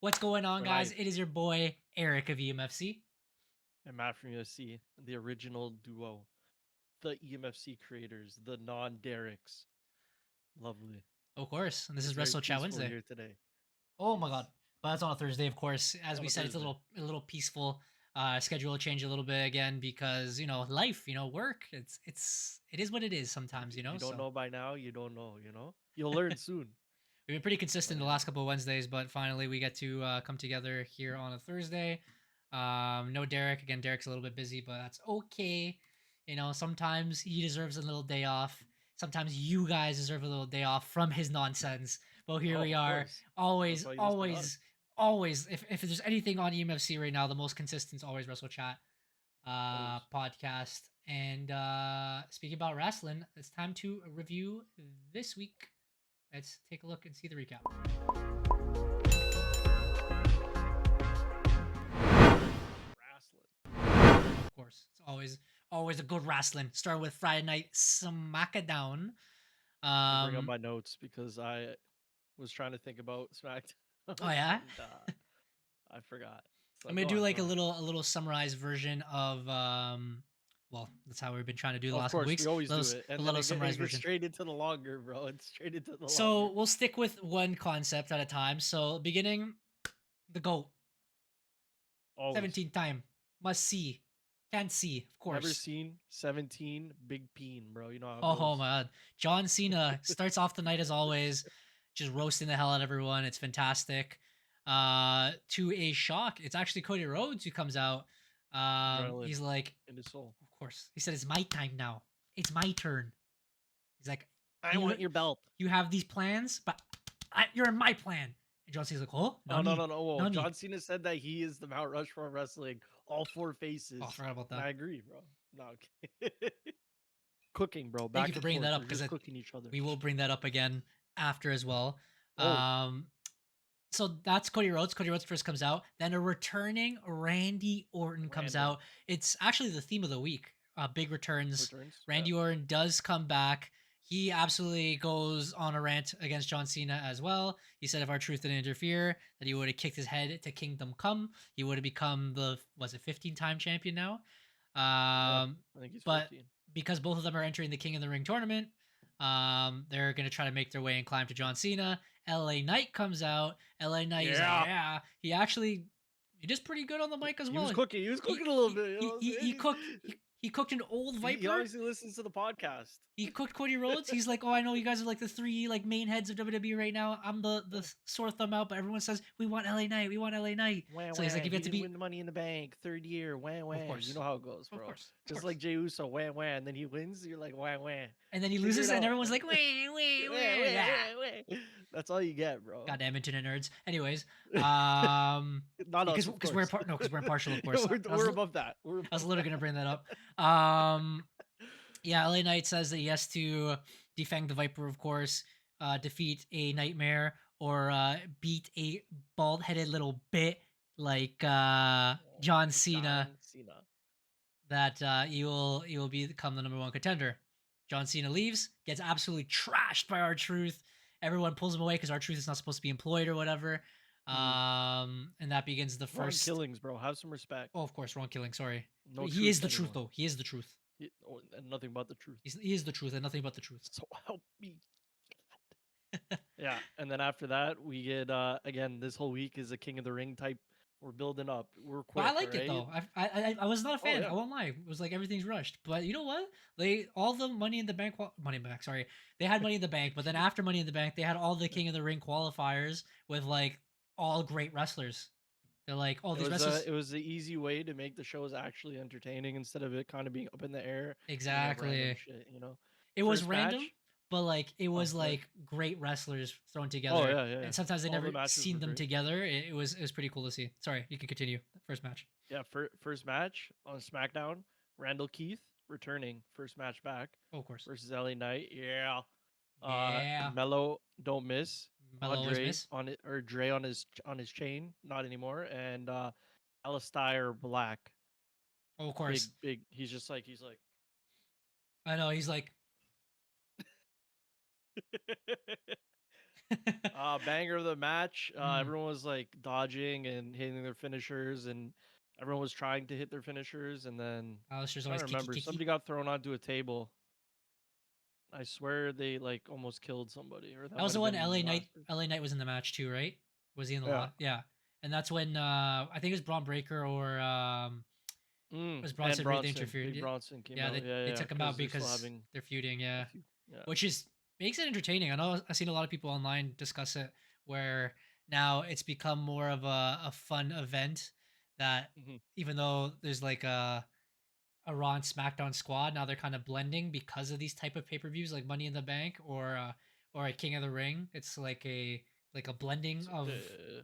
What's going on, For guys? life. It is your boy Eric of EMFC. And Matt from USC, the original duo, the EMFC creators, the non-Derek's. Lovely. Of course, and this It's is very Wrestle Chat peaceful Wednesday. here today. Oh my god! Yes. But that's on a Thursday, of course. As On we a said, it's a Thursday. little peaceful. Schedule change a little bit again because life, work. It is what it is sometimes. If you don't So know by now, you don't know, You'll learn soon. we've been pretty But consistent the yeah. last couple of Wednesdays, but finally we get to come together here on a Thursday. No Derek again. Derek's a little bit busy, but that's okay. Sometimes he deserves a little day off. Sometimes you guys deserve a little day off from his nonsense. But here Oh, we of are, course. That's always, why you listen to us. always, always. If there's anything on EMFC right now, the most consistent is always Wrestle Chat Always. podcast. And speaking about wrestling, it's time to review this week. Let's take a look and see the recap. Wrestling. Of course, it's always a good wrestling. Start with Friday Night SmackDown. Let me bring up Um, my notes because I was trying to think about SmackDown oh yeah, and I forgot. So I'm gonna go do on, go like a on. little summarized version of well, that's how we've been trying to do the Of last couple course, we weeks. always do it, A and then little it summarized gets version. straight into the longer, bro. It's straight into the longer. So we'll stick with one concept at a time. So beginning, the GOAT, Always. 17 time, must see, can't see, of Never course. seen 17, big peen, bro. You know how it Oh goes. my god. John Cena starts off the night as always, just roasting the hell out of everyone. It's fantastic. To a shock, it's actually Cody Rhodes who comes out. Adrenaline He's like, in his soul. of course. He said it's my time now. It's my turn. He's like, I you want your belt. you have these plans, but you're in my plan. And John Cena's like, oh, Oh, no, nani, no, no. Whoa. nani. John Cena said that he is the Mount Rushmore of wrestling, all four Oh, I faces. forgot about And that. I agree, bro. No, okay. Cooking, bro. Thank you Back for and bringing forth. that up We're because just cooking each other. we will bring that up again after as well. Oh, Um, so that's Cody Rhodes. Cody Rhodes first comes out. Then a returning Randy Orton comes random out. It's actually the theme of the week. Big returns. returns. Yeah. Randy Orton does come back. He absolutely goes on a rant against John Cena as well. He said if R-Truth didn't interfere, that he would have kicked his head to Kingdom Come. He would have become the 15-time champion now. Yeah. Um, I think he's but 15. because both of them are entering the King of the Ring tournament, they're gonna try to make their way and climb to John Cena. LA Knight comes out. LA Knight is like, Yeah. yeah, he does pretty good on the mic as He well. was cooking. He was He cooking a little bit. You know he what he, I'm he saying? cooked he cooked an old He Viper. obviously listens to the podcast. He cooked Cody Rhodes. He's like, oh, I know you guys are like the three like main heads of WWE right now. I'm the sore thumb out, but everyone says we want LA Knight. We want LA Knight. Wah, So he's like, wah. if you He have to didn't beat, win the Money in the Bank. Third year. Wah, of wah. You course, know how it goes, of bro. course, of Just course. like Jey Uso. Wah, wah. And then he wins. You're like, wah, wah. And then he Figure it loses, and out. everyone's like, wah, wah, Wah, wah. wah, Yeah. wah, wah. That's all you get, bro. Goddamn internet nerds. Anyways, Not us, of because we're course. because we're impartial, of course. We're above that. We're I was above literally that. gonna bring that up. Um, yeah, LA Knight says that he has to defang the Viper, of course, defeat a Nightmare, or beat a bald-headed little bit like John Cena. John Cena. That you will become the number one contender. John Cena leaves, gets absolutely trashed by R-Truth. Everyone pulls him away because R-Truth is not supposed to be employed or whatever. And that begins the Ron first. Killings, bro. Have some respect. Oh, of course, Ron Killing. Sorry, No he truth is the truth, anymore. though. He is the truth. And nothing but the truth. He is the truth and nothing but the truth. So help me. Yeah, and then after that, we get again. This whole week is a King of the Ring type. We're building up. We're But quick, I liked it right? though. I was not a Oh fan. yeah. I won't lie. It was like everything's rushed. But you know what? They all the Money in the Bank, Money in the Bank. Sorry, they had Money in the Bank. But then after Money in the Bank, they had all the King of the Ring qualifiers with like all great wrestlers. They're like, oh, these wrestlers. It was the easy way to make the shows actually entertaining instead of it kind of being up in the air and have random Exactly. shit. It was First random, match. but like it Oh, was go ahead. like great wrestlers thrown Oh together. yeah, yeah, yeah. And sometimes they All the never matches seen were them great. together. It was pretty cool to see. Sorry, you can continue. First match. Yeah, first match on SmackDown. Randall Keith returning first match back Oh, of course. versus LA Knight. Yeah. Yeah. Mello don't miss. Mellow always Andre miss. on it or Dre on his chain, not anymore. And Alistair Black. Oh, of Big course. big he's like I know. He's like, Banger of the match. Mm. Everyone was like dodging and hitting their finishers, and everyone was trying to hit their finishers. And then Alistair's trying always to kiki remember, kiki. somebody got thrown onto a table. I swear they like almost killed somebody, or that That was might the have one been the LA Knight. last person. LA Knight was in the match too, right? Was he in the Yeah. lot? Yeah. And that's when I think it was Braun Breaker or was And Bronson Reed that Bronson, interfered. Big Bronson came Yeah, out. Yeah, they yeah, took him out because they're still because having they're feuding. a Yeah, few. Yeah. which is makes it entertaining. I know I've seen a lot of people online discuss it where now it's become more of a fun event that Hmm. even though there's like a Raw and SmackDown squad, now they're kind of blending because of these type of pay-per-views like Money in the Bank or a King of the Ring. It's like a blending of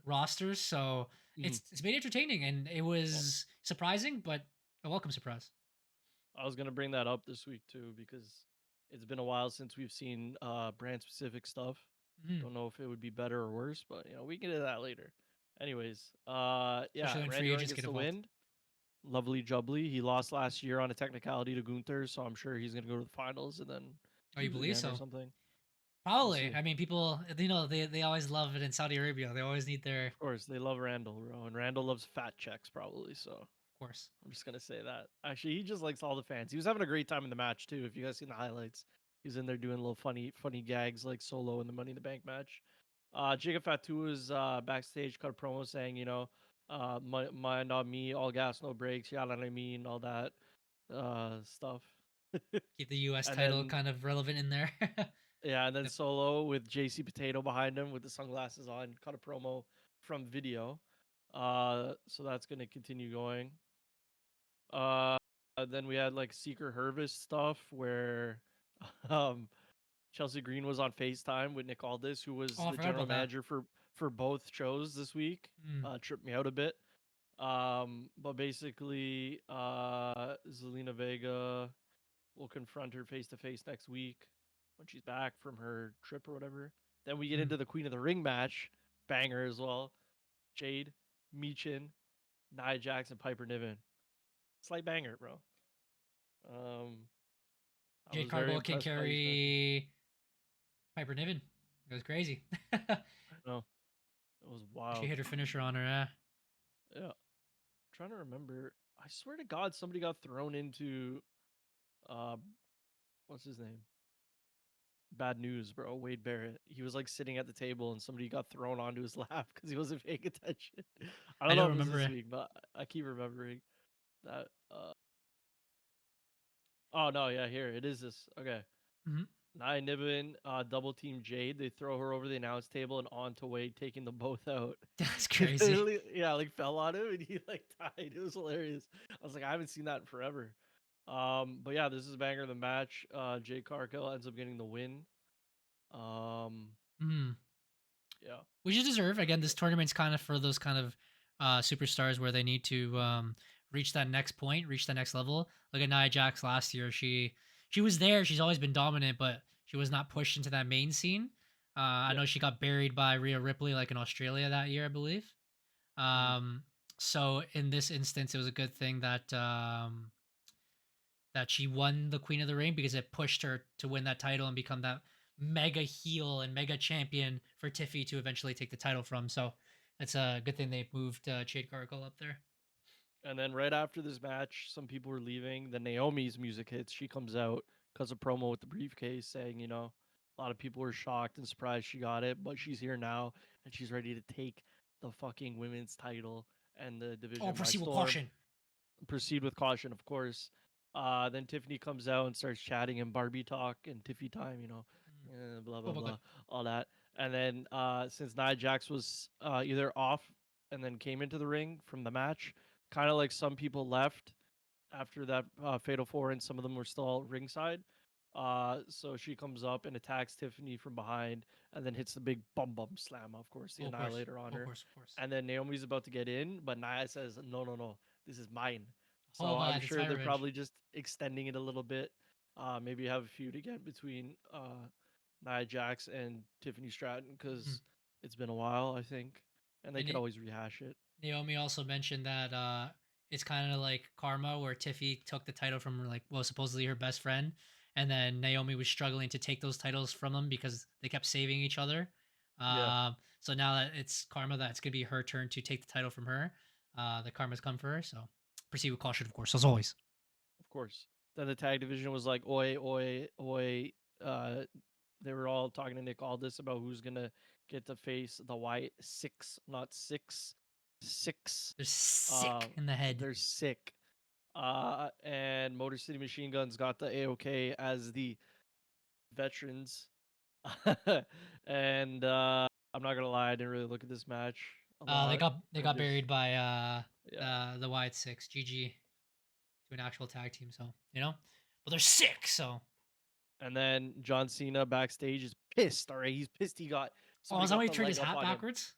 rosters, so Mhm. it's made entertaining and it Well, was surprising but a welcome surprise. I was gonna bring that up this week too because it's been a while since we've seen brand specific stuff. Mhm. Don't know if it would be better or worse, but we can get into that later. Anyways, yeah, Especially when Randy free Orton agents gets get the involved. win. Lovely jubbly. He lost last year on a technicality to Gunther, so I'm sure he's gonna go to the finals and then Oh, you lose believe again or so? something. We'll Probably. see. I mean, people, they always love it in Saudi Arabia. They always need their, Of course, they love Randall, bro, and Randall loves fat checks probably. So of course. I'm just gonna say that. Actually, he just likes all the fans. He was having a great time in the match too. If you guys seen the highlights, he's in there doing little funny gags like solo in the Money in the Bank match. Jacob Fatu was backstage, cut a promo saying, mind on me, all gas, no brakes, yeah, what I mean, all that stuff. Keep the U.S. And title then kind of relevant in there. yeah, and then Yep. Solo with JC Potato behind him with the sunglasses on, cut a promo from video. So that's gonna continue going. Uh, then we had like Secret Hervis stuff where um Chelsea Green was on FaceTime with Nick Aldis, who was Oh, I the forgot general about that. manager for both shows this week. Mm. Tripped me out a bit. But basically, Zelina Vega will confront her face to face next week when she's back from her trip or whatever. Then we get Mm. into the Queen of the Ring match, banger as well. Jade, Meechin, Nia Jax, and Piper Niven. Slight banger, bro. Um, I Jade was very Cargill can impressed by these matches. carry Piper Niven. It was crazy. I know it was She wild. hit her finisher on her. Yeah, trying to remember. I swear to God, somebody got thrown into uh, what's his name? Bad news, bro. Wade Barrett. He was like sitting at the table and somebody got thrown onto his lap because he wasn't paying attention. I I don't know don't if it was remember this it. week, but I keep remembering that. Oh no, yeah, here it is. This okay. Mhm. Nia Niven double team Jade. They throw her over the announce table and onto Wade, taking them both out. That's He crazy. literally, yeah, like fell on him and he like died. It was hilarious. I was like, I haven't seen that in forever. But yeah, this is a banger of the match. Jay Cargill ends up getting the win. Um, Mm. yeah. Which you deserve. Again, this Yep. tournament's kind of for those kind of superstars where they need to reach that next point, reach that next level. Look at Nia Jax last year. She was there. She's always been dominant, but she was not pushed into that main scene. I Yeah. know she got buried by Rhea Ripley like in Australia that year, I believe. Mhm. Um, so in this instance, it was a good thing that that she won the Queen of the Ring because it pushed her to win that title and become that mega heel and mega champion for Tiffy to eventually take the title from. So it's a good thing they moved Jade Cargill up there. And then right after this match, some people were leaving. Then Naomi's music hits. She comes out, cuts a promo with the briefcase saying, a lot of people were shocked and surprised she got it, but she's here now and she's ready to take the fucking women's title and the Oh, division by proceed with storm. caution. Proceed with caution, of course. Then Tiffany comes out and starts chatting in Barbie talk and Tiffy time, Mm. blah Oh blah my god. blah, all that. And then since Nia Jax was either off and then came into the ring from the match, kind of like some people left after that fatal four, and some of them were still ringside. So she comes up and attacks Tiffany from behind, and then hits the big bum slam, of course, the Oh, of course. Annihilator on Oh, of her. course. Of course. And then Naomi's about to get in, but Nia says, "No, no, no, this is mine." Oh So I'm my, that's sure my they're revenge. probably just extending it a little bit. Maybe have a feud again between Nia Jax and Tiffany Stratton Mhm. because it's been a while, I think, and they And could always rehash it. Naomi also mentioned that it's kind of like karma where Tiffy took the title from like well supposedly her best friend, and then Naomi was struggling to take those titles from them because they kept saving each other. Yeah, So now that it's Karma, that's gonna be her turn to take the title from her. The Karma's come for her, so proceed with caution, of course, as always. of course. Then the tag division was like, oi, oi, oi. Uh, they were all talking to Nick Aldis about who's gonna get to face the white six, not six, six. They're Uh, sick in the head. they're sick. And Motor City Machine Guns got the AOK as the veterans. And I'm not gonna lie, I didn't really look at this match a They lot. I got just buried by yeah. the Wyatt Six. GG to an actual tag team. So but they're sick. So And then John Cena backstage is pissed. All right, he's pissed. is Somebody that why got he the turned leg his up hat on him. backwards?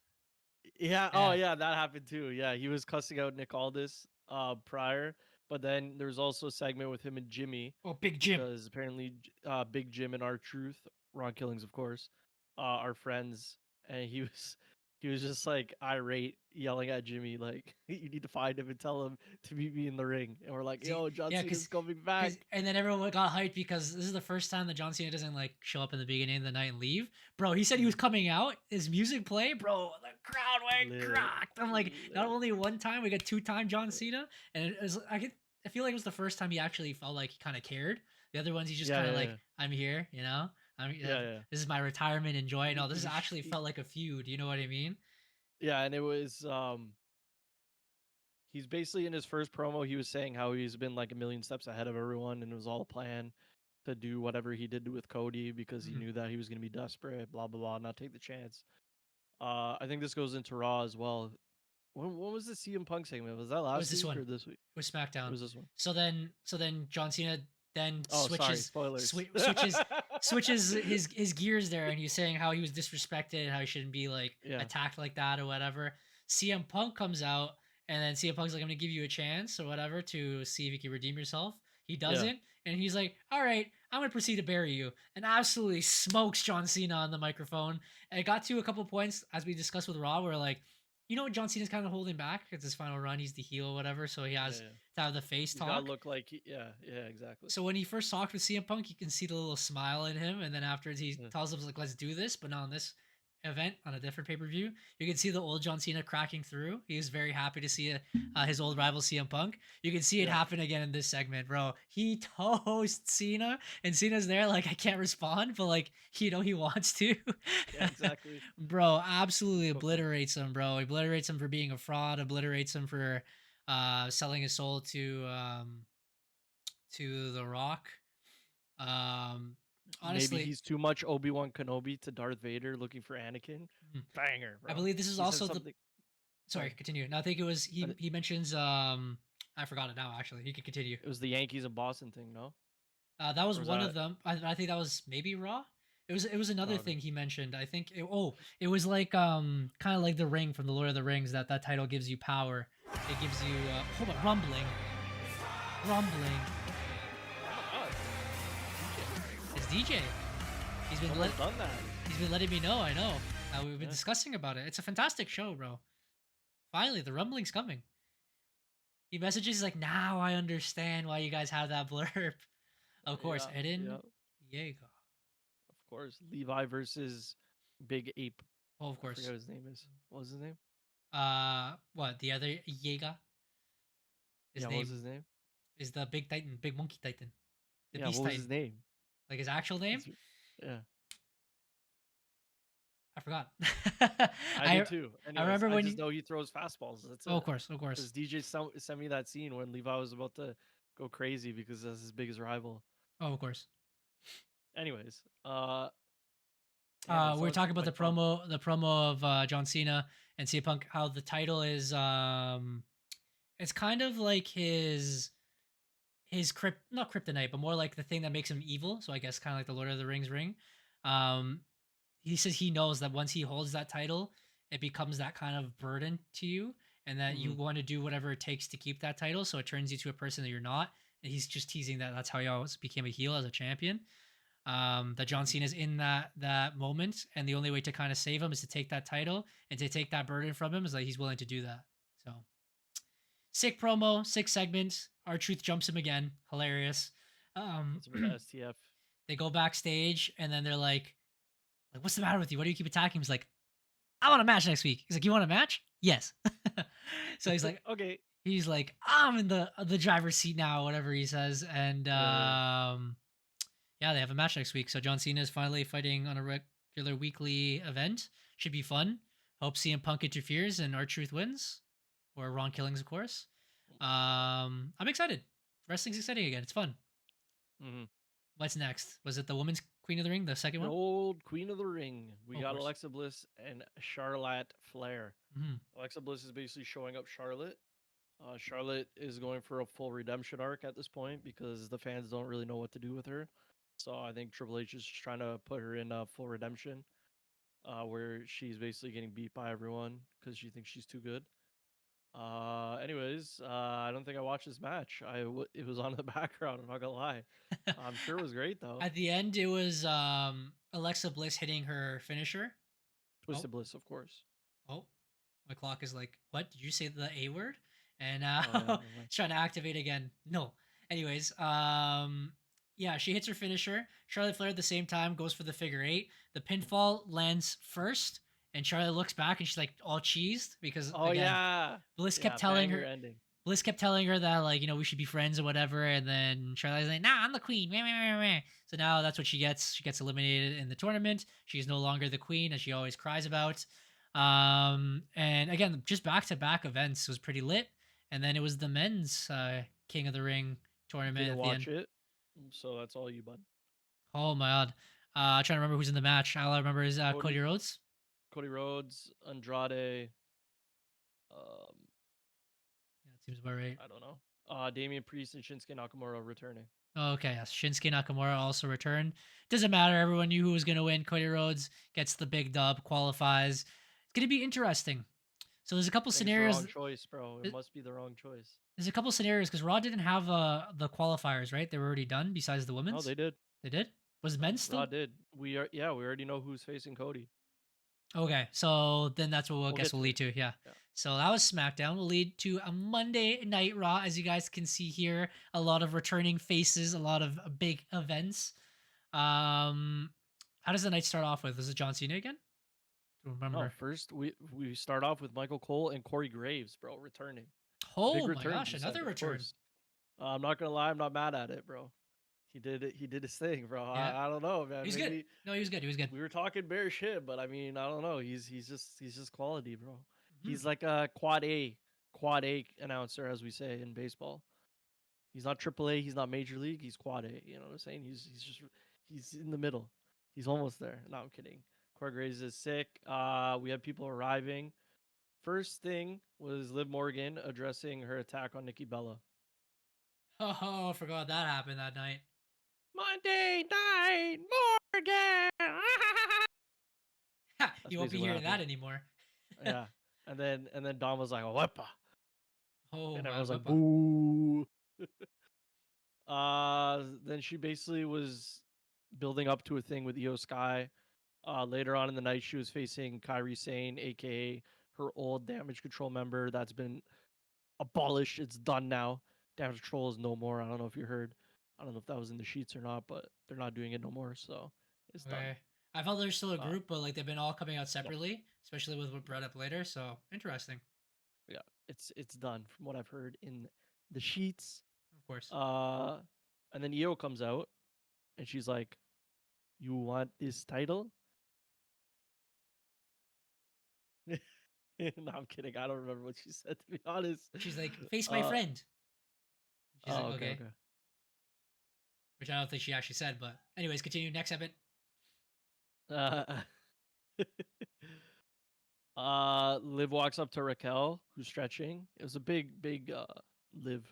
Yeah. Oh Yeah. yeah, that happened too. Yeah, he was cussing out Nick Aldis prior, but then there was also a segment with him and Jimmy Oh, Big Jim. because apparently Big Jim and R Truth, Ron Killings of course, are friends, and he was just like irate, yelling at Jimmy like, "You need to find him and tell him to meet me in the ring." And we're like, "Yo, John Yeah, Cena's coming back." and then everyone got hyped because this is the first time that John Cena doesn't like show up in the beginning of the night and leave. Bro, he said he was coming out. His music play, bro. The crowd went Lit, cracked. I'm like, not lit. only one time, we got 2-time John Cena, and it was I feel like it was the first time he actually felt like he kind of cared. The other ones, he just Yeah, kind of yeah, like, yeah, I'm here, yeah, yeah. this is my retirement. Enjoy. No, this is He, actually he, felt like a feud. You know what I mean? yeah, and it was he's basically in his first promo he was saying how he's been like a million steps ahead of everyone and it was all a plan to do whatever he did with Cody because he Mhm. knew that he was going to be desperate, blah blah blah, not take the chance. I think this goes into Raw as well. When was the CM Punk segment? Was that It was last this week one. or this week? It was It SmackDown. was this one. So then John Cena then Oh, sorry, spoilers. switches his gears there, and he's saying how he was disrespected, how he shouldn't be like Yeah, attacked like that or whatever. CM Punk comes out, and then CM Punk's like, "I'm gonna give you a chance or whatever to see if you can redeem yourself." He yeah, doesn't, and he's like, "All right, I'm gonna proceed to bury you," and absolutely smokes John Cena on the microphone. And it got to a couple points as we discussed with Raw, where like, John Cena's kind of holding back. It's his final run. He's the heel, or whatever. So he yeah, has yeah. to have the face He's got to talk. look like yeah, yeah, exactly. So when he first talked with CM Punk, you can see the little smile in him, and then afterwards he Yeah, tells him like, "Let's do this," but not on this event, on a different pay-per-view. You can see the old John Cena cracking through. He was very happy to see his old rival CM Punk. You can see it yeah, happen again in this segment, bro. He toasts Cena, and Cena's there like, I can't respond, but like he wants to. yeah, exactly. Bro, absolutely obliterates him, bro. Obliterates him for being a fraud. Obliterates him for selling his soul to The Rock. Um, Maybe honestly, he's too much Obi-Wan Kenobi to Darth Vader looking for Anakin. mm, Banger, I bro. believe this is He said also the. something. Sorry, Sorry. continue. No, I think it was I he mentions I forgot it now. Actually, he could continue. It was the Yankees and Boston thing, no? That was Or was one of that them. I think that was maybe Raw. It was another okay? thing he mentioned. I think it was like kind of like the ring from the Lord of the Rings, that title gives you power. It gives you hold on, rumbling. Oh my god, It's DJ. He's been let someone's done that. he's been letting me know. I know. We've been Yeah, discussing about it. It's a fantastic show, bro. Finally, the rumbling's coming. He messages he's like, now I understand why you guys have that blurb. Of course, yeah, yeah. Eden Yeager. Of course, Levi versus Big Ape. Oh, of I forget course. what his name is. What was his name? What the other Yeager? His Yeah, what was name his name? is the Big Titan, Big Monkey Titan, the Yeah, Beast what was his Titan. name? Like his actual name, It's, yeah, I forgot. I I did too. I Anyways, remember I when just you. know he throws fastballs. That's Oh, it. of course. Because DJ sent me that scene when Levi was about to go crazy because that's his biggest rival. Oh, of course. Anyways, damn it, We were someone talking took about my the thought. promo of John Cena and CM Punk. How the title is it's kind of like his crypt not kryptonite, but more like the thing that makes him evil. So I guess kind of like the Lord of the Rings ring. Um, he says he knows that once he holds that title, it becomes that kind of burden to you, and that you Hmm. want to do whatever it takes to keep that title. So it turns you to a person that you're not. And he's just teasing that that's how he always became a heel as a champion. That John Hmm. Cena's in that moment, and the only way to kind of save him is to take that title and to take that burden from him. Is like he's willing to do that. So sick promo, sick segment. Our Truth jumps him again. Hilarious. It's a bit of STF. They go backstage and then they're like, Like, what's the matter with you? Why do you keep attacking him? He's like, I want a match next week. He's like, you want a match? Yes. So Okay. he's like, I'm in the driver's seat now, whatever he says, and Yeah. yeah, they have a match next week. So John Cena is finally fighting on a regular weekly event. Should be fun. Hope CM Punk interferes and R-Truth wins, or Ron Killings, of course. I'm excited. Wrestling's exciting again. It's fun. Mm-hmm. What's next? Was it the Women's Queen of the Ring, the second The one? old Queen of the Ring. We Oh, of got course. Alexa Bliss and Charlotte Flair. Hmm. Alexa Bliss is basically showing up Charlotte. Charlotte is going for a full redemption arc at this point because the fans don't really know what to do with her. So I think Triple H is just trying to put her in a full redemption, where she's basically getting beat by everyone because she thinks she's too good. Anyways, I don't think I watched this match. It was on in the background. I'm not gonna lie. I'm sure it was great though. At the end, it was Alexa Bliss hitting her finisher. Oh, Twisted Bliss, of course. oh, my clock is like, what? Did you say the A word? And Oh yeah, never mind. it's trying to activate again. No. Anyways, yeah, she hits her finisher. Charlotte Flair at the same time goes for the figure eight. The pinfall lands first, and Charlotte looks back and she's like all cheesed because Oh again, yeah, Bliss kept yeah, telling banger her ending. Bliss kept telling her that like we should be friends or whatever, and then Charlotte's like, "Nah, I'm the queen." Meh, meh, meh, meh. So now that's what she gets. She gets eliminated in the tournament. She's no longer the queen, as she always cries about. And again, just back to back events was pretty lit. And then it was the men's King of the Ring tournament Didn't at the end. watch it, so that's all you, bud. Oh my god! Trying to remember who's in the match. All I remember is Cody Cody, Rhodes. Cody Rhodes, Andrade. Um, Yeah, that seems about right. I don't know. Damian Priest and Shinsuke Nakamura returning. Okay, yes. Shinsuke Nakamura also returned. Doesn't matter. Everyone knew who was going to win. Cody Rhodes gets the big dub, qualifies. It's going to be interesting. So there's a couple I think it's the wrong scenarios. choice, bro. It must be the wrong choice. There's a couple scenarios because Raw didn't have the qualifiers, right? They were already done. Besides the No, women's, they did. they did. Was No, men's Raw still? did. We already know who's facing Cody. Okay, so then that's what we'll We'll guess get will to lead it. to. Yeah. Yeah. So that was SmackDown. Will lead to a Monday Night Raw, as you guys can see here. A lot of returning faces, a lot of big events. Um, how does the night start off with? Is it John Cena again? To No, remember. first we start off with Michael Cole and Corey Graves, bro, returning. Oh Big my return, gosh, you said, another of return. course. I'm not gonna lie, I'm not mad at it, bro. He did it. He did his thing, bro. Yeah, I don't know, man. he's good. Maybe No, he was good. He was good. we were talking bear shit, but I mean, I don't know. He's just quality, bro. Mhm. He's like a quad A announcer, as we say in baseball. He's not triple A. He's not major league. He's quad A. You know what I'm saying? He's in the middle. He's almost there. No, I'm kidding. Corey Graves is sick. We have people arriving. First thing was Liv Morgan addressing her attack on Nikki Bella. Oh, I forgot that happened that night. Monday Night Morgan. That's You won't be basically what hearing that happened. anymore. Yeah. And then Dom was like, "Wepa," Oh and my everyone's like, whippa. "Boo." Then she basically was building up to a thing with Io Sky. Later on in the night, she was facing Kyrie Sane, aka her old Damage Control member that's been abolished. It's done now. Damage Control is no more. I don't know if you heard. I don't know if that was in the sheets or not, but they're not doing it no more, so it's done. Okay. I felt there's still a Uh, group, but like they've been all coming out no, separately, especially with what no, brought up later. So interesting. yeah, it's done from what I've heard in the sheets. Of course. Uh, and then Io comes out and she's like, "You want this title?" No, I'm kidding. I don't remember what she said, to be honest. She's like, face my Uh, friend. She's like, okay, okay. okay. Which I don't think she actually said, but anyways, continue. Next segment. Uh, Liv walks up to Raquel, who's stretching. It was a big Liv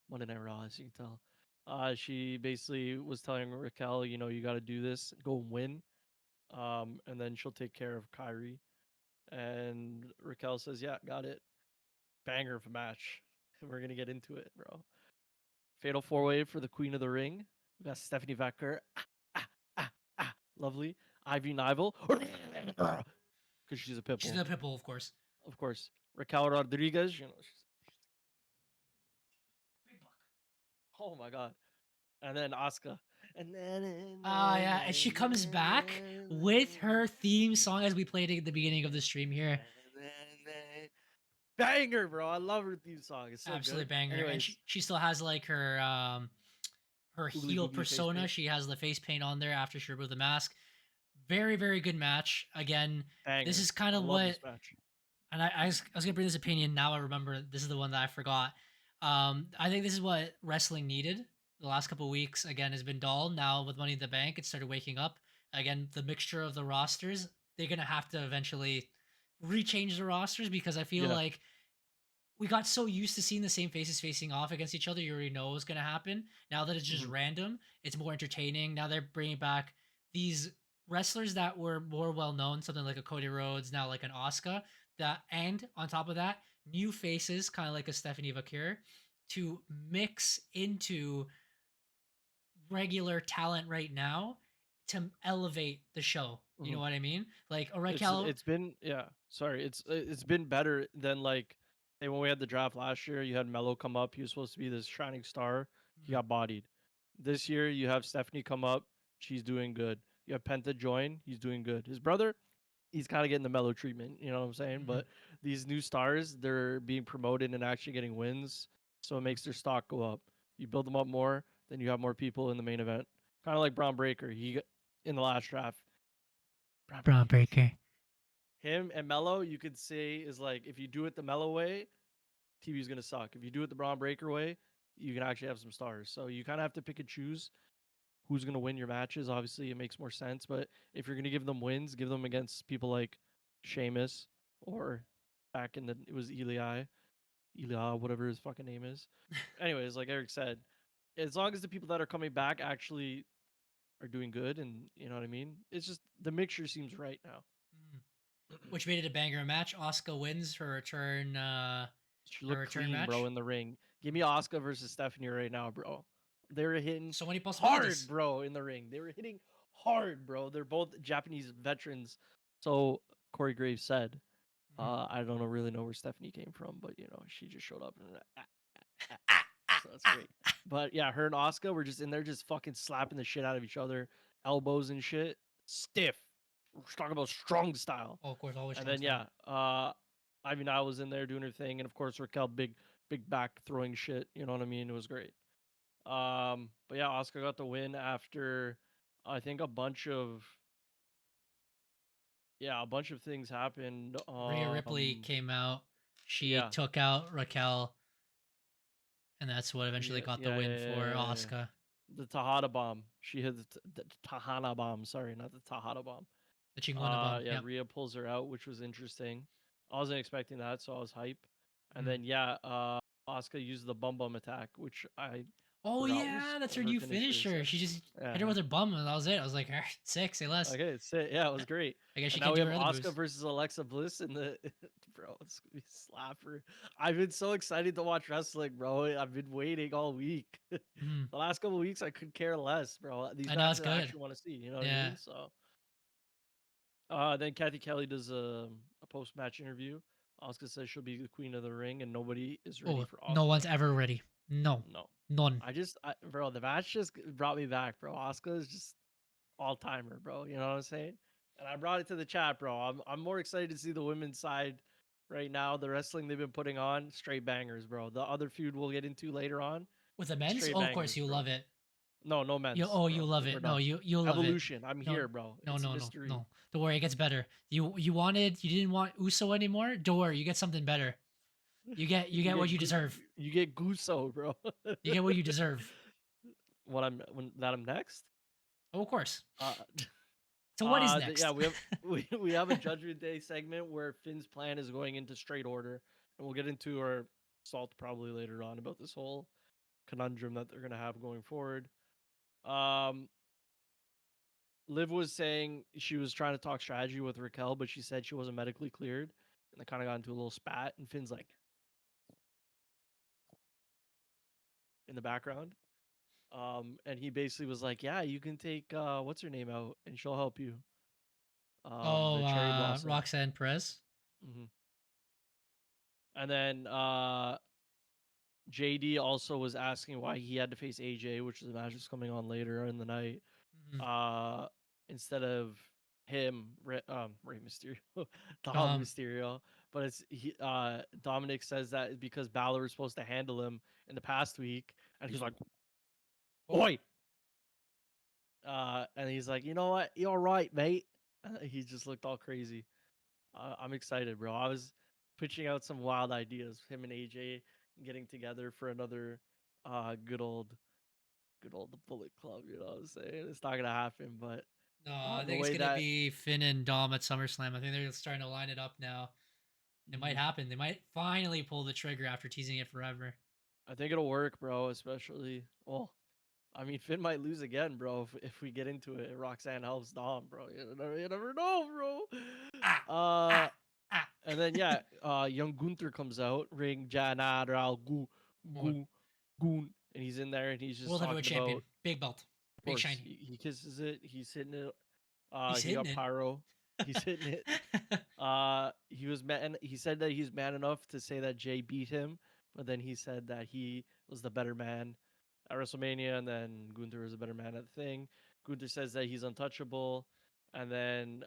Monday Night Raw, as you can tell. She basically was telling Raquel, you got to do this, go and win. And then she'll take care of Kyrie. And Raquel says, "Yeah, got it." Banger of a match. We're gonna get into it, bro. Fatal four way for the Queen of the Ring. We got Stephanie Vecker, lovely. Ivy Nival, because she's a pit She's bull, the pitbull, of course. of course. Raquel Rodriguez, she's, Big buck. oh my god. And then Asuka. Yeah, and she comes back with her theme song as we played it at the beginning of the stream here. Banger, bro. I love her theme song. It's so Absolute good. banger, and Anyways, she still has like her Oogly heel Boogly face persona. paint. She has the face paint on there after she removed the mask. Very very good match. Again, this Banger. is kind I of love what, this match. and I was gonna bring this opinion. Now I remember this is the one that I forgot. I think this is what wrestling needed. The last couple of weeks again has been dull. Now with Money in the Bank, it started waking up. Again, the mixture of the rosters, they're gonna have to eventually rechange the rosters because I feel Yeah. like we got so used to seeing the same faces facing off against each other. You already know what's gonna happen. Now that it's just Mhm. random, it's more entertaining. Now they're bringing back these wrestlers that were more well known, something like a Cody Rhodes, now like an Asuka. That, and on top of that, new faces, kind of like a Stephanie Vakir, to mix into regular talent right now to elevate the show. You know Mhm. what I mean? Like a Raquel. It's been yeah. Sorry, it's been better than like say when we had the draft last year. You had Mello come up. He was supposed to be this shining star. He Mhm, got bodied. This year you have Stephanie come up. She's doing good. You have Penta join. He's doing good. His brother, he's kind of getting the Mellow treatment. You know what I'm saying? mhm, But these new stars, they're being promoted and actually getting wins, so it mhm. makes their stock go up. You build them up more, then you have more people in the main event. Kind of like Braun Breaker. In the last draft. Braun Braun Breaker. Breaker. Him and Mello, you could say is like if you do it the Mello way, TV's gonna suck. If you do it the Braun Breaker way, you can actually have some stars. So you kind of have to pick and choose who's gonna win your matches. Obviously, it makes more sense. But if you're gonna give them wins, give them against people like Sheamus or back in the it was Eli, whatever his fucking name is. Anyways, like Eric said, as long as the people that are coming back actually are doing good, and you know what I mean, it's just the mixture seems right now. Mhm. Which made it a banger match. Asuka wins She her looked return clean, bro, match. in the ring. Give me Mhm. Oscar versus Stephanie right now, bro. They were hitting So many hard, possibilities. bro, in the ring. They were hitting hard, bro. They're both Japanese veterans. So Corey Graves said, Mhm. I don't know, really know where Stephanie came from, but you know, she just showed up and ah, Ah, ah, so that's ah, great. ah. But yeah, her and Oscar were just in there, just fucking slapping the shit out of each other, elbows and shit, stiff. We're talking about strong style. Oh, of course, always And strong then style. yeah, Ivy Nile was in there doing her thing, and of course Raquel big back throwing shit. You know what I mean? It was great. But yeah, Oscar got the win after I think a bunch of things happened. Rhea Ripley came out. She Yeah, took out Raquel, and that's what eventually got the win for yeah. Asuka. The Tahada bomb. She hit the Tahana bomb. Sorry, not the Tahada bomb. The Chingona bomb. Yeah, Yep. Rhea pulls her out, which was interesting. I wasn't expecting that, so I was hype. And Mhm. then yeah, Asuka used the bum bum attack, which I Oh forgot was yeah, that's one her of her new finishers. finisher. She just Yeah, hit her yeah. with her bum, and that was it. I was like, "Ah, sick, say less." Okay, it's it. Yeah, it was great. I guess she And can now we do have her other Asuka moves. versus Alexa Bliss in the bro. It's gonna be slapper. I've been so excited to watch wrestling, bro. I've been waiting all week. The Mhm. last couple of weeks, I could care less, bro. These I know it's matches I good. actually want to see. You know what I Yeah. mean? So then Kathy Kelly does a post match interview. Asuka says she'll be the queen of the ring, and nobody is ready Oh, for no Asuka. one's ever ready. No, No, none. bro, the match just brought me back, bro. Asuka is just all timer, bro. You know what I'm saying? And I brought it to the chat, bro. I'm more excited to see the women's side right now. The wrestling they've been putting on, straight bangers, bro. The other feud we'll get into later on, With the men's, straight oh, of course bangers, you bro. love it. No, no You men's, oh you bro. love We're it. No, done. you love it. Evolution. I'm No, here, bro. no, It's a no, no, mystery. no. Don't worry, it gets better. You didn't want Uso anymore. Don't worry, you get something better. You You get what get you deserve. you get Guso, bro. You get what you deserve. When I'm next? Oh, of course. Uh, So what is Yeah, next? we have a Judgment Day segment where Finn's plan is going into straight order, and we'll get into our salt probably later on about this whole conundrum that they're gonna have going forward. Um, Liv was saying she was trying to talk strategy with Raquel, but she said she wasn't medically cleared, and they kind of got into a little spat. And Finn's like in the background, and he basically was like, "Yeah, you can take what's her name out, and she'll help you." Oh, The cherry blossom. Roxanne Perez. Hmm. And then JD also was asking why he had to face AJ, which is a match that's coming on later in the night, Mhm. uh, instead of him, Rey Mysterio, Dom Um, Mysterio. But Dominic says that it's because Balor was supposed to handle him in the past week, and he's like, "Oi!" And he's like, "You know what? You're right, mate." He just looked all crazy. I'm excited, bro. I was pitching out some wild ideas, him and AJ getting together for another good old Bullet Club. You know what I'm saying? It's not gonna happen, but no, I the think it's way gonna that be Finn and Dom at SummerSlam. I think they're starting to line it up now. It might Mhm. happen. They might finally pull the trigger after teasing it forever. I think it'll work, bro. Especially, well, I mean, Finn might lose again, bro. If we get into it, Roxanne helps Dom, bro. You never know, bro. Ah, Uh, ah, ah. and then yeah, young Gunther comes out, ring General More Gu Goon, and he's in there and he's just World Heavyweight talking Champion, about, big belt, of big course, shiny. he kisses it, he's hitting it, He's he hitting got it. pyro, he's hitting it. He was man. He said that he's man enough to say that Jay beat him, but then he said that he was the better man at WrestleMania, and then Gunther was a better man at the thing. Gunther says that he's untouchable, and then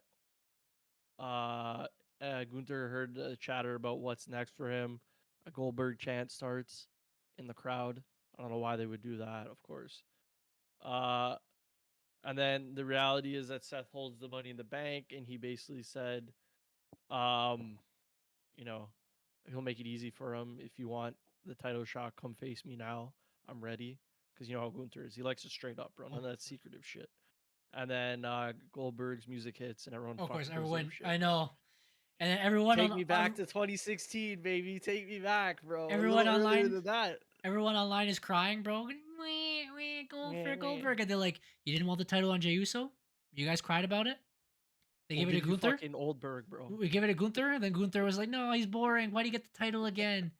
uh, Gunther heard chatter about what's next for him. A Goldberg chant starts in the crowd. I don't know why they would do that, of course. Uh, and then the reality is that Seth holds the money in the bank, and he basically said, um, you know, he'll make it easy for him. If you want the title shot, come face me now. I'm ready. Because you know how Gunther is. He likes it straight up, bro. Oh, None of that secretive shit. And then Goldberg's music hits and everyone of course, fucking goes ape everyone. shit, I bro. know, and then everyone Take me back to 2016, baby. Take me back, bro. A everyone little earlier online, than that. everyone online is crying, bro. We go Meh, for meh. Goldberg, and they're like, "You didn't want the title on Jey Uso? You guys cried about it. They We'll gave it to give you Gunther. fucking Oldberg, bro. We give it to Gunther, and then Gunther was like, "No, he's boring. Why do you get the title again?"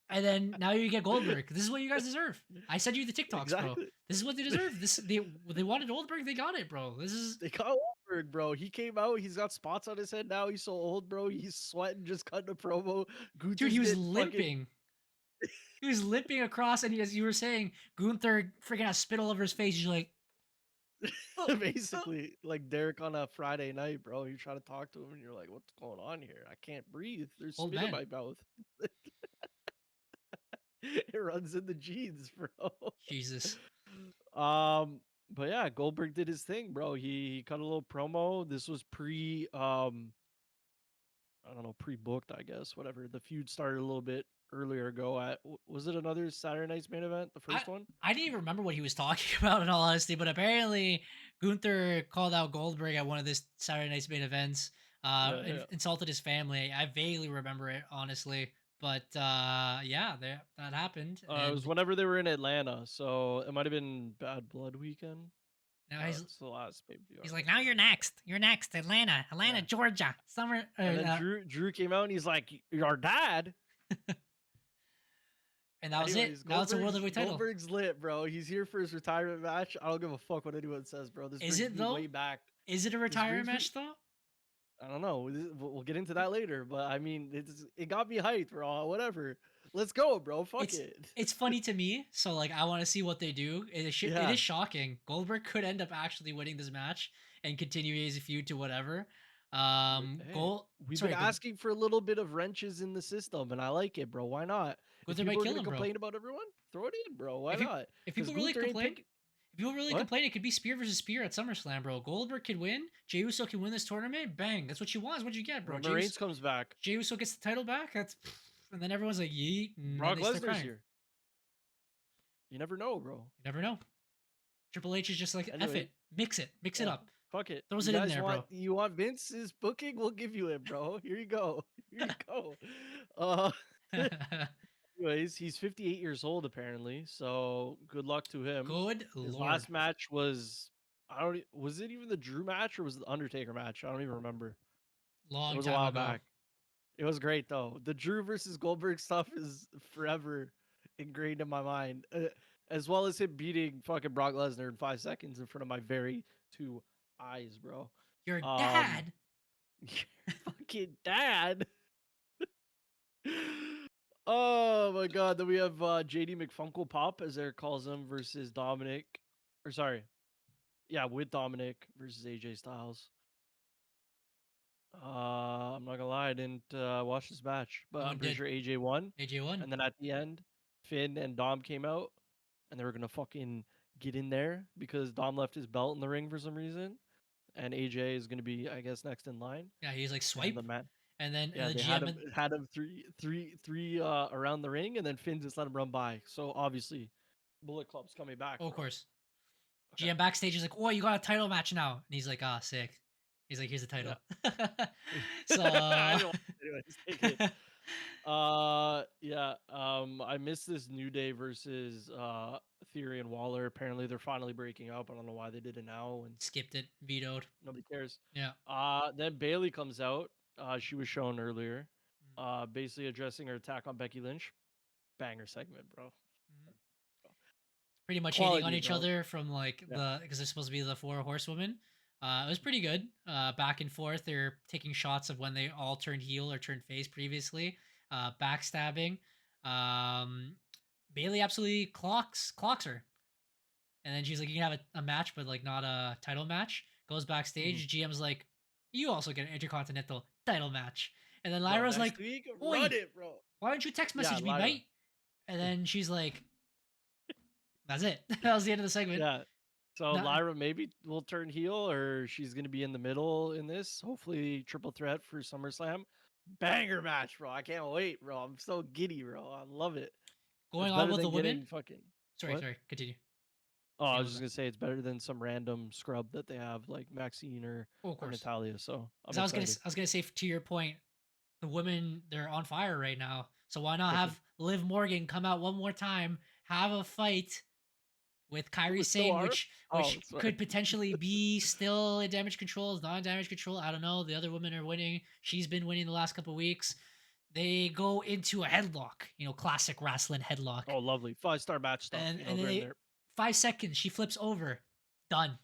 And then now you get Goldberg. This is what you guys deserve. I sent you the TikToks, bro. Exactly. This is what they deserve. This they wanted Goldberg, they got it, bro. This is They got Oldberg, bro. He came out. He's got spots on his head now. He's so old, bro. He's sweating, just cutting a promo. dude. He Gunther's was getting fucking limping. He was limping across, and as you were saying, Gunther freaking has spit all over his face. He's like, oh, oh. basically like Derek on a Friday night, bro. You try to talk to him, and you're like, "What's going on here? I can't breathe. There's Old spit in man. my mouth. It runs in the genes, bro." Jesus. Um, but yeah, Goldberg did his thing, bro. He cut a little promo. This was pre I don't know, pre-booked, I guess. Whatever. The feud started a little bit earlier ago at was it another Saturday night's main event, the I first one? I didn't even remember what he was talking about in all honesty, but apparently Gunther called out Goldberg at one of this Saturday Night's main events, Yeah, yeah. insulted his family. I vaguely remember it, honestly, but yeah, that happened, It was and whenever they were in Atlanta, so it might have been Bad Blood weekend. now he's It's the last pay-per-view he's I like, went now to. you're next, Atlanta, Yeah. Georgia, summer, And then Drew came out and he's like, "Your dad." and that was it. Anyways, Now it's a world heavyweight title. Goldberg's lit, bro. He's here for his retirement match. I don't give a fuck what anyone says, bro. This Is brings it me though? way back. Is it a This retirement brings me. match though? I don't know. We'll get into that later, but I mean, it got me hyped, bro. Whatever. Let's go, bro. Fuck it's it. it's funny to me. So like I want to see what they do. It Yeah. is shocking. Goldberg could end up actually winning this match and continue his feud to whatever. Hey, we've been Sorry, asking for a little bit of wrenches in the system, and I like it, bro. Why not? If Gunther might people are kill gonna him, bro. complain about everyone, throw it in, bro. Why If you not? if Because people really Gunther ain't complain, picking. if people really What? complain, it could be spear versus spear at SummerSlam, bro. Goldberg could win. Jey Uso can win this tournament. Bang, that's what you want. That's what you get, bro. Roman Reigns comes back. Jey Uso gets the title back. That's and then everyone's like, yeet, and then Brock they start Lesnar's crying. here. You never know, bro. You never know. Triple H is just like, F Anyway, it, mix it yeah, up, fuck it. throws You it in guys there, bro. want Vince's booking? We'll give you it, bro. Here you go. Here you go. Uh, anyways, he's 58 years old apparently, so good luck to him. Good His lord. last match was was it even the Drew match or was it the Undertaker match? I don't even remember. It Long was a time while ago. back. It was great though. The Drew versus Goldberg stuff is forever ingrained in my mind, as well as him beating fucking Brock Lesnar in 5 seconds in front of my very two eyes, bro. Your Um, dad. your fucking dad. Oh Oh my god. Then we have JD McFunkle Pop, as Eric calls him, versus Dominic. Or sorry. Yeah, with Dominic versus AJ Styles. I'm not gonna lie, I didn't watch this match, but No I'm one pretty did. sure AJ won. AJ won. And then at the end, Finn and Dom came out, and they were gonna fucking get in there because Dom left his belt in the ring for some reason, and AJ is gonna be, I guess, next in line. Yeah, he's like And swipe, the man, and then yeah, the they GM had him three around the ring, and then Finn just let him run by. So obviously, Bullet Club's coming back, oh, of bro. course. Okay. GM backstage is like, "Oh, you got a title match now," and he's like, "Ah, sick." He's like, "Here's the Yeah. title." So, I didn't want it anyway, just take it. Yeah. I missed this New Day versus Theory and Waller. Apparently, they're finally breaking up. I don't know why they did it now, and skipped it, vetoed. nobody cares. Yeah. Then Bailey comes out. She was shown earlier. Mm. Basically addressing her attack on Becky Lynch. Banger segment, bro. Mhm. Pretty much hating on Quality, each bro. other from like Yeah. because they're supposed to be the four horsewomen. It was pretty good. Back and forth. They're taking shots of when they all turned heel or turned face previously. Backstabbing. Um, Bailey absolutely clocks her, and then she's like, "You can have a match, but like not a title match." Goes Mhm. backstage. GM's like, "You also get an intercontinental title match," and then Bro, Lyra's like, next week, run "Oi, it, bro. why don't you text Yeah, message me, Lyra. mate?" And then she's like, "That's it." That was the end of the segment. Yeah. So Not Lyra maybe will turn heel, or she's gonna be in the middle in this. Hopefully, triple threat for SummerSlam. Banger match, bro. I can't wait, bro. I'm so giddy, bro. I love it. It's going on better with the than women. getting fucking Sorry, what? sorry. Continue. Oh, I Yeah, was was just that? gonna say it's better than some random scrub that they have like Maxine Oh, of or course. Natalia. So I'm Because excited. I was gonna say to your point, the women they're on fire right now. So why not Cooking. have Liv Morgan come out one more time, have a fight with Kyrie With no Sane, arm? Oh, which sorry. could potentially be still in damage control, is not in damage control. I don't know. The other women are winning. She's been winning the last couple weeks. They go into a headlock, classic wrestling headlock, Oh, lovely. 5-star match stuff. and You know, and then they're in there. 5 seconds she flips over, done.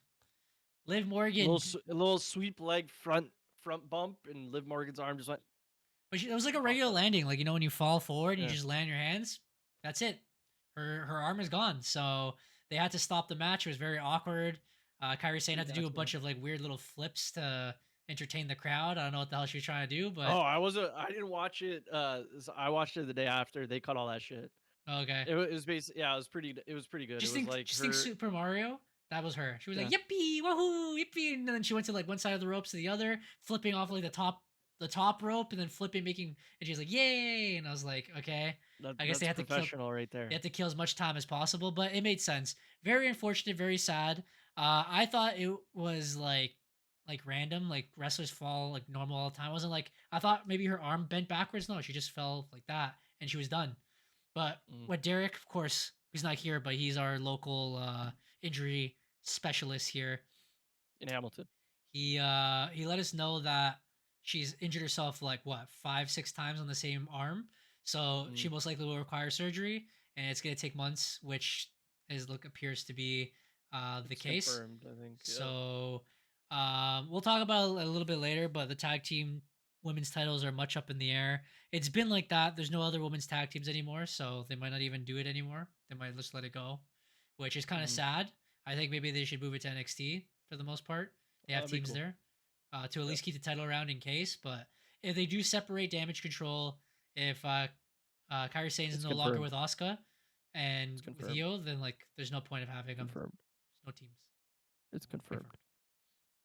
Liv Little Morgan, a little sweep leg front bump, and Liv Morgan's arm just went. but it was like a Popped regular up. landing, like when you fall forward and you Yeah, just land your hands. That's it. Her arm is gone. So they had to stop the match. It was very awkward. Kyrie Sane had pretty to do a nasty, man. bunch of like weird little flips to entertain the crowd. I don't know what the hell she was trying to do, Oh, but I didn't watch it. I watched it the day after. They cut all that shit. okay. It was basically, yeah, it was pretty good. It was like Just think her. Super Mario. That was her. She was like Yeah, yippee, wahoo, yippee, and then she went to like one side of the ropes to the other, flipping off like the top rope, and then flipping, making, and she was like yay, and I was like okay. I guess that's professional right they there. had to kill as much time as possible, but it made sense. Very unfortunate, very sad. I thought it was like random, like wrestlers fall like normal all the time. It wasn't like I thought maybe her arm bent backwards. No, she just fell like that and she was done. But Mm. what Derek, of course, he's not here, but he's our local injury specialist here. In Hamilton. He let us know that she's injured herself like what 5 6 times on the same arm, so she Mm. most likely will require surgery, and it's gonna take months, which is look appears to be the It's case. confirmed, I think. Yeah. So we'll talk about it a little bit later, but the tag team women's titles are much up in the air. It's been like that. There's no other women's tag teams anymore, so they might not even do it anymore. They might just let it go, which is kind of Mm-hmm. sad. I think maybe they should move it to NXT for the most part. They Oh, have that'd be teams cool. there to at Yeah. least keep the title around in case. But if they do separate damage control, if Kairi Sane's It's no longer confirmed. with Asuka and It's with confirmed. Io, then like there's no point of having them. Confirmed. There's no teams. It's confirmed. Confirmed.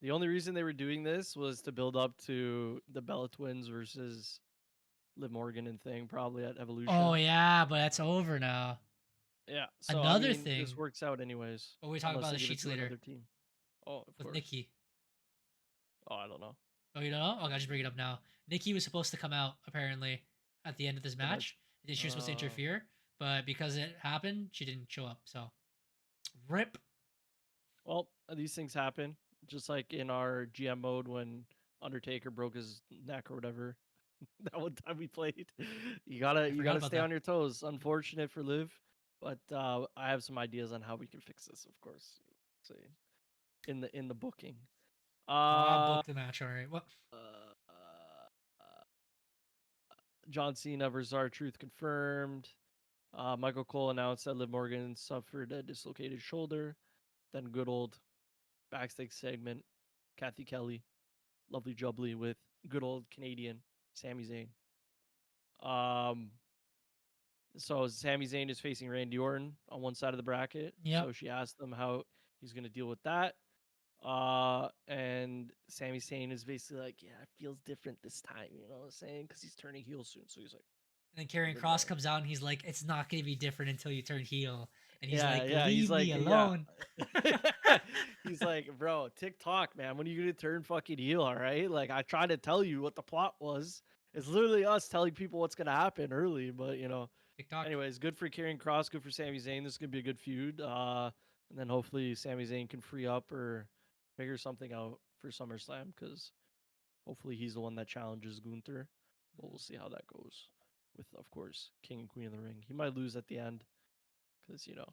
The only reason they were doing this was to build up to the Bella Twins versus Liv Morgan and thing, probably at Oh Evolution. yeah, but that's over now. Yeah. So I Another mean, this thing. works out anyways, What we talk unless about they the give it sheets to later another team. Oh, of with course. Nikki. Oh, I don't know. Oh, you don't know? Okay, I'll just bring it up now. Nikki was supposed to come out apparently at the end of this The match. match. And she was supposed to interfere, but because it happened, she didn't show up. So, rip. Well, these things happen. Just like in our GM mode when Undertaker broke his neck or whatever. That one time we played. You I you forgot gotta about stay that. on your toes. Unfortunate for Liv, but I have some ideas on how we can fix this. Of course, say in the booking. Oh, I Uh, booked the match. All right. Well, uh, John Cena versus R Truth confirmed. Michael Cole announced that Liv Morgan suffered a dislocated shoulder. Then good old backstage segment, Kathy Kelly, lovely jubbly with good old Canadian Sami Zayn. Um, so Sami Zayn is facing Randy Orton on one side of the bracket. Yep. So she asked him how he's gonna deal with that. And Sami Zayn is basically like, yeah, it feels different this time. You know what I'm saying? Because he's turning heel soon. So he's like, And then I Karrion don't Cross know. comes out and he's like, "It's not gonna be different until you turn heel." And he's Yeah, like, yeah. He's "Leave like, me yeah. alone." He's like, bro, TikTok, man. When are you gonna turn fucking heel? All right. Like, I tried to tell you what the plot was. It's literally us telling people what's gonna happen early, but you know. TikTok. Anyways, good for Karrion Cross, good for Sami Zayn. This is gonna be a good feud. And then hopefully Sami Zayn can free up or figure something out for SummerSlam because hopefully he's the one that challenges Gunther. But we'll see how that goes. With of course King and Queen of the Ring. He might lose at the end because you know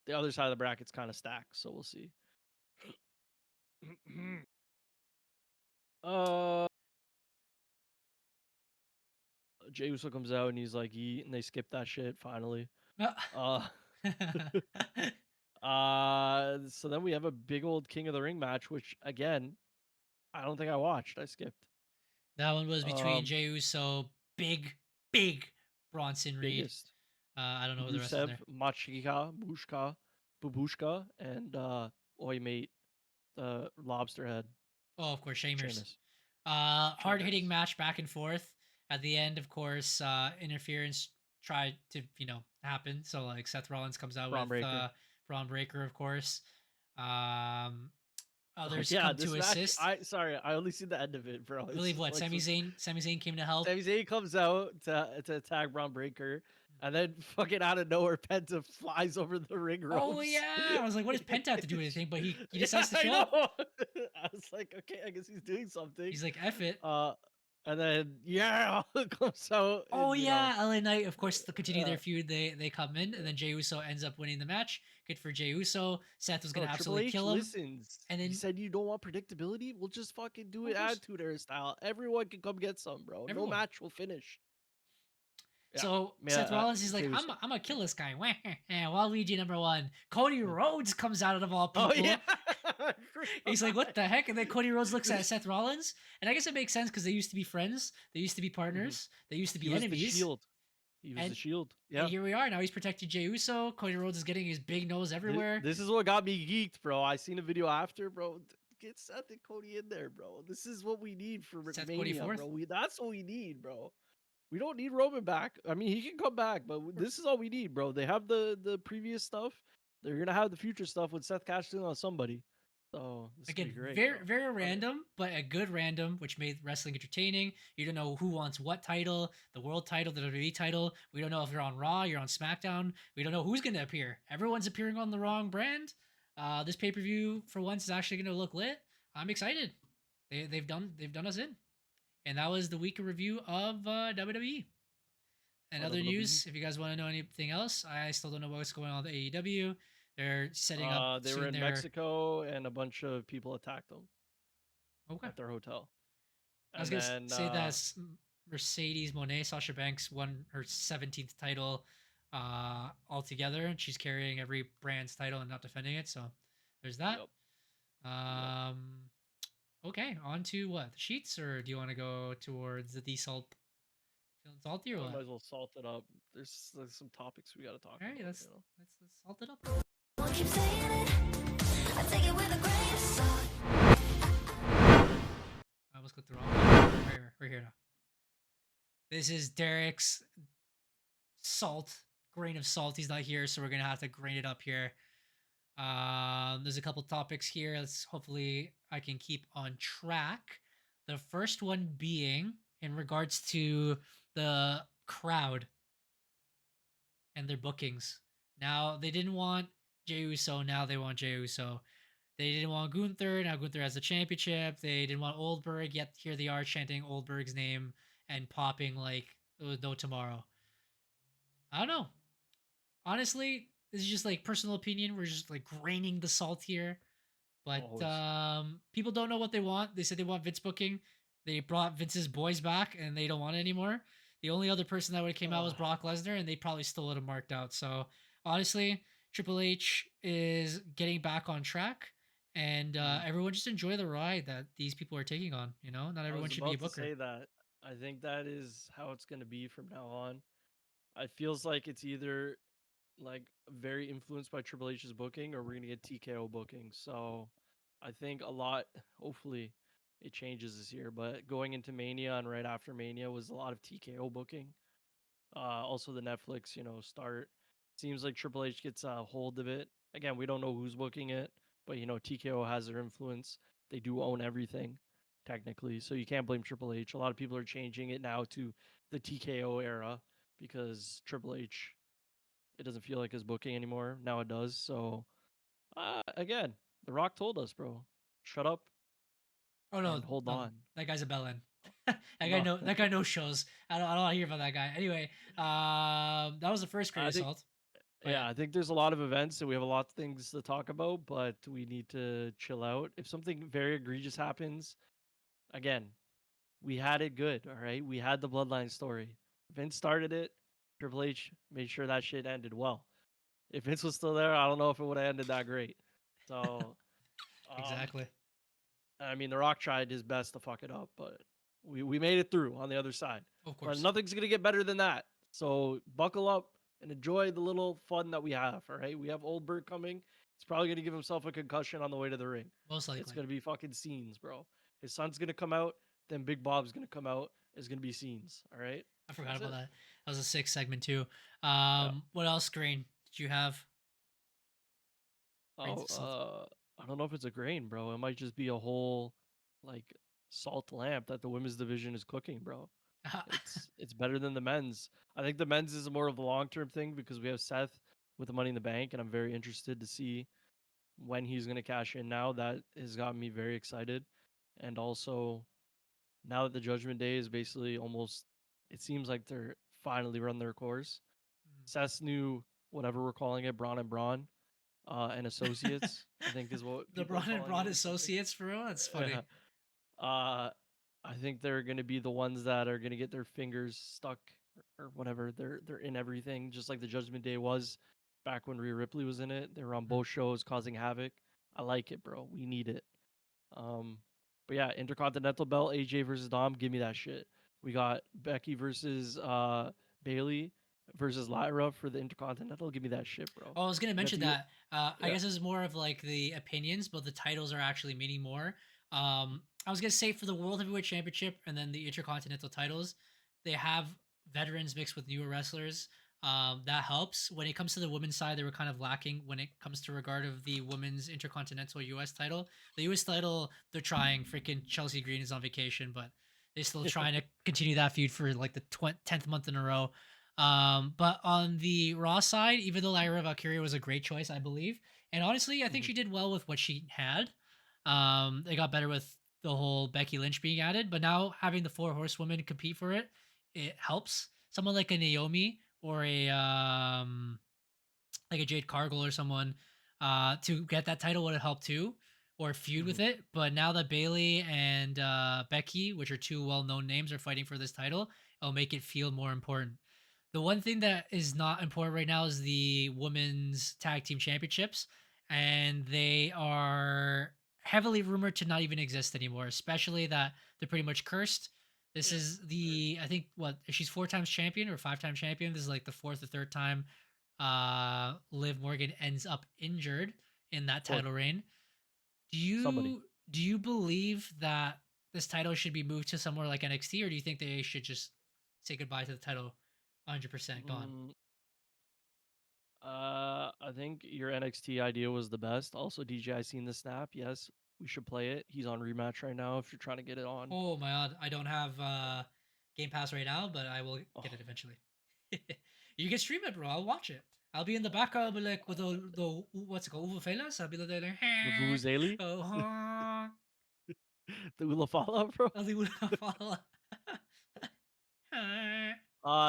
the other side of the bracket's kind of stacked. So we'll see. uh, Jey Uso comes out and he's like, "Eat," and they skip that shit finally. Uh, so then we have a big old King of the Ring match, which again, I don't think I watched. I skipped. That one was between Um, Jey Uso, big Bronson Reed. biggest I don't know who the rest is Rusev, there. Machika, Babushka, and Oi mate, the lobster head, Oh, of course, Shamers. Sheamus. Hard hitting Sheamus. match back and forth. At the end, of course, interference tried to happen. So like Seth Rollins comes out Braun with Breaker. Braun Breaker, of course. Um, others Yeah, come this to match. assist. I only see the end of it, bro. I It's believe just what like some Sami Zayn came to help. Sami Zayn comes out to attack Braun Breaker, and then fucking out of nowhere, Penta flies over the ring Oh ropes. yeah, I was like, what does Penta have to do with anything? But he Yeah, decides to I show know. up. I was like, okay, I guess he's doing something. He's like, F it. Uh, and then yeah, comes out, Oh and you know, yeah, LA Knight. Of course, to continue uh, their feud, they come in, and then Jey Uso ends up winning the match. Good for Jey Uso. Seth was bro, gonna Triple absolutely H kill him, listens. and You then said you don't want predictability. We'll just fucking do of it course Attitude Era style. Everyone can come get some, bro. No everyone. match will finish. Yeah, So yeah. Seth Rollins is like, Jey Uso. I'm gonna kill this guy. Waluigi #1. Cody Yeah. Rhodes comes out of all Oh yeah. people. He's like, what the heck? And then Cody Rhodes looks at Seth Rollins, and I guess it makes sense because they used to be friends, they used to be Mhm. partners, they used to He be was the enemies, shield. He was and the shield. and Yeah. here we are. Now he's protecting Jey Uso. Cody Rhodes is getting his big nose everywhere. This is what got me geeked, bro. I seen a video after, bro. Get Seth and Cody in there, bro. This is what we need for Seth Cody Mania, fourth. bro. That's what we need, bro. We don't need Roman back. I mean, he can come back, but this is all we need, bro. They have the previous stuff. They're gonna have the future stuff with Seth cashing in on somebody. So this is gonna Again, be great, bro. very Love it. random, but a good random, which made wrestling entertaining. You don't know who wants what title, the world title, the WWE title. We don't know if you're on Raw, you're on SmackDown. We don't know who's going to appear. Everyone's appearing on the wrong brand. This pay per view for once is actually going to look lit. I'm excited. They've done us in, and that was the week of review of WWE. And other WWE. news, if you guys want to know anything else, I still don't know what's going on with AEW. They're setting up They were soon in their Mexico, and a bunch of people attacked them okay. at their hotel. I was And gonna then say that Mercedes Monet, Sasha Banks, won her 17th title altogether, and she's carrying every brand's title and not defending it. So there's that. yep, yep. Um, okay, on to what the sheets, or do you want to go towards the desalt? Feeling salty or I what? might as well salt it up. There's some topics we got to talk All right, about. let's You know. let's salt it up. Keep saying it. I take it with a grain of salt. I almost clicked the wrong one. We're here now. This is Derek's salt, grain of salt. He's not here, so we're gonna have to grain it up here. There's a couple topics here. Let's hopefully I can keep on track. The first one being in regards to the crowd and their bookings. Now they didn't want Jey Uso. Now they want Jey Uso. They didn't want Gunther. Now Gunther has the championship. They didn't want Oldberg. Yet here they are chanting Oldberg's name and popping like it was no tomorrow. I don't know. Honestly, this is just like personal opinion. We're just like graining the salt here. But Always. people don't know what they want. They said they want Vince booking. They brought Vince's boys back and they don't want it anymore. The only other person that would have came out was Ugh. Brock Lesnar, and they probably still would have marked out. So honestly, Triple H is getting back on track, and Mhm. everyone just enjoy the ride that these people are taking on. You know, not I everyone was should be a about to booker. say that. I think that is how it's going to be from now on. It feels like it's either like very influenced by Triple H's booking or we're going to get TKO booking. So I think a lot, hopefully, it changes this year. But going into Mania and right after Mania was a lot of TKO booking. Also, the Netflix, start. Seems like Triple H gets a hold of it. Again, we don't know who's booking it, but TKO has their influence. They do own everything, technically, so you can't blame Triple H. A lot of people are changing it now to the TKO era because Triple H, it doesn't feel like his booking anymore. Now it does. So, again, The Rock told us, bro, shut up Oh no, and hold no, on. that guy's a bellend. that guy No, no that guy knows shows. I don't want to hear about that guy. Anyway, that was the first great I think assault. Oh yeah. Yeah, I think there's a lot of events and we have a lot of things to talk about, but we need to chill out. If something very egregious happens, again, we had it good, all right? We had the bloodline story. Vince started it. Triple H made sure that shit ended well. If Vince was still there, I don't know if it would have ended that great. So, um, Exactly. I mean, The Rock tried his best to fuck it up, but we made it through on the other side. Of But course. nothing's gonna get better than that. So buckle up and enjoy the little fun that we have. All right, we have Old Bert coming. He's probably gonna give himself a concussion on the way to the ring. Most It's likely. gonna be fucking scenes, bro. His son's gonna come out, then Big Bob's gonna come out. It's gonna be scenes. All right, I forgot that's about it. that. That was a sick segment too. Yeah. What else, Green? Did you have grains Oh, of salt? I don't know if it's a grain, bro. It might just be a whole like salt lamp that the women's division is cooking, bro. It's better than the men's. I think the men's is more of a long term thing because we have Seth with the Money in the Bank, and I'm very interested to see when he's going to cash in. Now that has gotten me very excited, and also now that the Judgment Day is basically almost, it seems like they're finally run their course. Seth's new whatever we're calling it, Braun and Braun, and Associates, I think is what The people are Braun and calling Braun it or something. Associates, bro. That's funny. Yeah. Uh, I think they're going to be the ones that are going to get their fingers stuck or whatever. They're in everything, just like the Judgment Day was back when Rhea Ripley was in it. They were on both shows, causing havoc. I like it, bro. We need it. Um, but yeah, Intercontinental Belt, AJ versus Dom. Give me that shit. We got Becky versus Bailey versus Lyra for the Intercontinental. Give me that shit, bro. Oh, I was gonna We got mention the that. I yeah. guess it's more of like the opinions, but the titles are actually meaning more. I was gonna say for the World Heavyweight Championship and then the Intercontinental titles, they have veterans mixed with newer wrestlers. That helps. When it comes to the women's side, they were kind of lacking when it comes to regard of the women's Intercontinental US title. The US title, they're trying. Freaking Chelsea Green is on vacation, but they're still trying to continue that feud for like the 10th month in a row. But on the Raw side, even though Lyra Valkyria was a great choice, I believe, and honestly, I think Mhm. she did well with what she had. They got better with the whole Becky Lynch being added, but now having the four horsewomen compete for it, it helps. Someone like a Naomi or a like a Jade Cargill or someone to get that title would have helped too, or feud with Mhm. it. But now that Bailey and Becky, which are two well-known names, are fighting for this title, it'll make it feel more important. The one thing that is not important right now is the women's tag team championships, and they are heavily rumored to not even exist anymore. Especially that they're pretty much cursed. This Yeah. is the I think what she's four times champion or five-time champion. This is like the fourth or third time Liv Morgan ends up injured in that Fourth. title reign. Do Somebody. you believe that this title should be moved to somewhere like NXT, or do you think they should just say goodbye to the title 100% gone? Mm, I think your NXT idea was the best. Also, DJ, I seen the snap. Yes, we should play it. He's on rematch right now. If you're trying to get it on. Oh my god, I don't have Game Pass right now, but I will Oh, get it eventually. You can stream it, bro. I'll watch it. I'll be in the background, I'll be like with the what's it called, Uwe Felas. I'll be like, the Vuvuzela, oh, the Ulafala, bro. I'll do follow.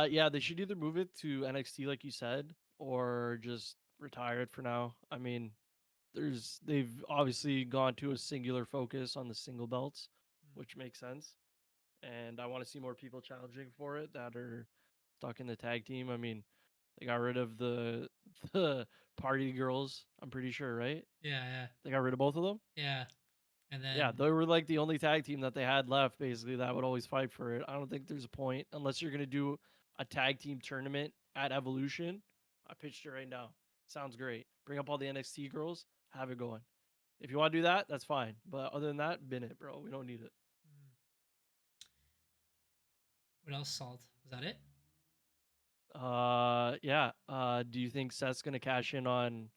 Yeah, they should either move it to NXT like you said, or just retire it for now. I mean, they've obviously gone to a singular focus on the single belts, which makes sense. and I want to see more people challenging for it that are stuck in the tag team. I mean, they got rid of the the party girls. I'm pretty sure, right? Yeah, They got rid of both of them. yeah. And Yeah, then they were like the only tag team that they had left, basically, that would always fight for it. I don't think there's a point unless you're gonna do a tag team tournament at Evolution. I pitched it right now. Sounds great. Bring up all the NXT girls, have it going. If you want to do that, that's fine. But other than that, bin it, bro. We don't need it. mm, what else? Salt. Was that it? Yeah. Do you think Seth's gonna cash in on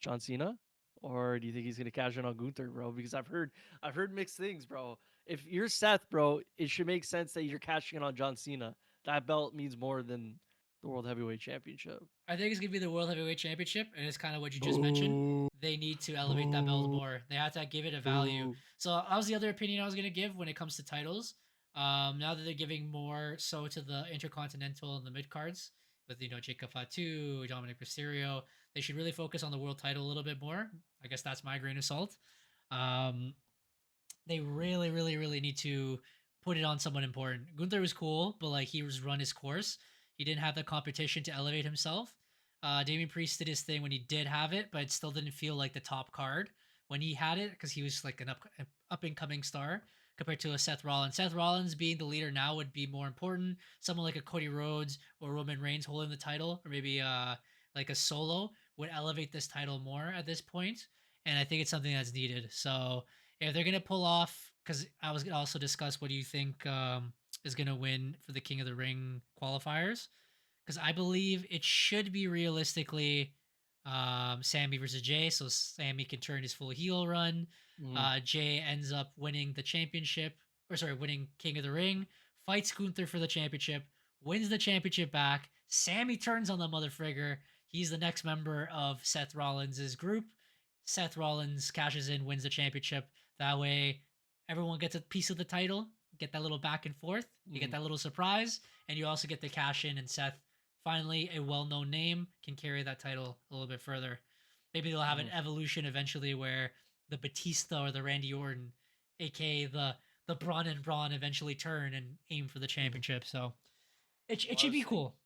John Cena, or do you think he's gonna cash in on Gunther, bro? Because I've heard mixed things, bro. If you're Seth, bro, it should make sense that you're cashing in on John Cena. That belt means more than the World Heavyweight Championship. I think it's gonna be the World Heavyweight Championship, and it's kind of what you just mentioned. They need to elevate that belt more. They have to give it a value. Boo. So that was the other opinion I was gonna give when it comes to titles. Now that they're giving more so to the Intercontinental and the mid cards with Jacob Fatu, Dominic Mysterio, they should really focus on the world title a little bit more. I guess that's my grain of salt. Um, they really, really, really need to put it on someone important. Gunther was cool, but like he was run his course. He didn't have the competition to elevate himself. Damian Priest did his thing when he did have it, but it still didn't feel like the top card when he had it because he was like an up and coming star compared to a Seth Rollins. Seth Rollins being the leader now would be more important. Someone like a Cody Rhodes or Roman Reigns holding the title, or maybe like a Solo would elevate this title more at this point, and I think it's something that's needed. So if they're gonna pull off, because I was gonna also discuss what do you think is gonna win for the King of the Ring qualifiers, because I believe it should be realistically Sammy versus Jay, so Sammy can turn his full heel run. Mhm. Jay ends up winning the championship, or sorry, winning King of the Ring, fights Gunther for the championship, wins the championship back. Sammy turns on the motherfrigger. He's the next member of Seth Rollins' group. Seth Rollins cashes in, wins the championship. That way, everyone gets a piece of the title. Get that little back and forth. You get Mhm. that little surprise, and you also get the cash in. And Seth, finally, a well-known name, can carry that title a little bit further. Maybe they'll have an Mhm. evolution eventually where the Batista or the Randy Orton, aka the Braun and Braun, eventually turn and aim for the Mhm. championship. So it Well, I should was be saying, cool.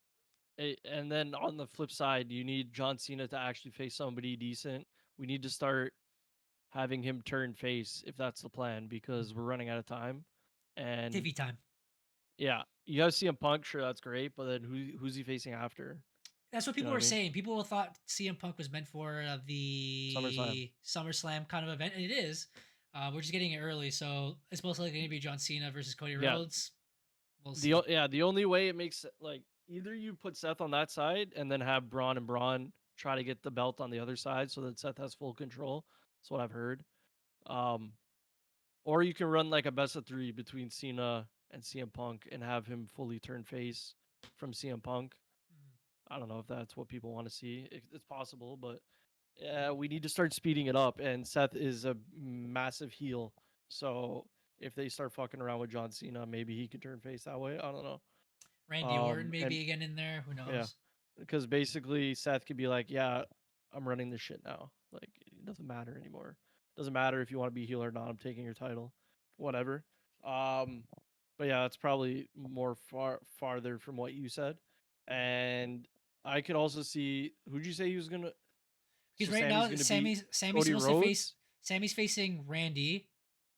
and then on the flip side, you need John Cena to actually face somebody decent. We need to start having him turn face if that's the plan because we're running out of time. And TV time. yeah, you have CM Punk, sure, that's great, but then who's he facing after? That's what You know people what were I mean? saying. People thought CM Punk was meant for SummerSlam. the SummerSlam kind of event, and it is. We're just getting it early, so it's most likely going to be John Cena versus Cody Yeah, Rhodes. We'll see. the only way it makes like either you put Seth on that side and then have Braun and Braun try to get the belt on the other side so that Seth has full control. That's what I've heard. Um, or you can run like a best of three between Cena and CM Punk and have him fully turn face from CM Punk. Mhm. I don't know if that's what people want to see. It's possible, but yeah, we need to start speeding it up. And Seth is a massive heel, so if they start fucking around with John Cena, maybe he could turn face that way. I don't know. Randy Orton And maybe again in there. Who yeah, knows? because basically Seth could be like, "Yeah, I'm running this shit now. Like, it doesn't matter anymore. Doesn't matter if you want to be heel or not. I'm taking your title, whatever." Um, but yeah, that's probably more farther from what you said, and I could also see who'd you say he was gonna. Because So right Sammy's now gonna beat Sammy's Cody supposed to face Rhodes. Sammy's facing Randy.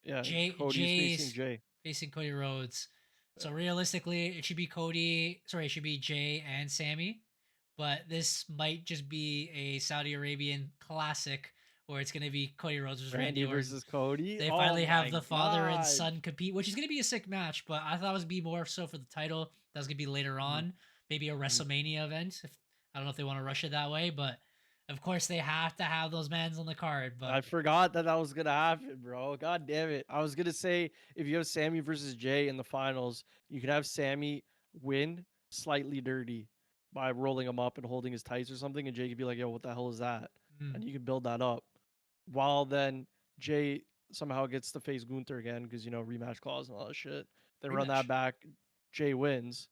Yeah, Cody's facing Jay's Jay. facing Cody Rhodes. Yeah. So realistically, it should be Cody. Sorry, it should be Jay and Sammy. But this might just be a Saudi Arabian classic where it's going to be Cody Rhodes versus Randy Randy Orton. versus Cody. They Oh finally have my the father and god. son compete, which is going to be a sick match. But I thought it was gonna be more so for the title. That was going to be later Mhm, on, maybe a mhm. WrestleMania event. If I don't know if they want to rush it that way, but of course they have to have those mans on the card. But I forgot that was gonna happen, bro. God damn it! I was gonna say if you have Sammy versus Jay in the finals, you can have Sammy win slightly dirty by rolling him up and holding his tights or something, and Jay could be like, "Yo, what the hell is that?" mm, And you can build that up, while then Jay somehow gets to face Gunther again because rematch clause and all that shit. They run that rematch. back, Jay wins,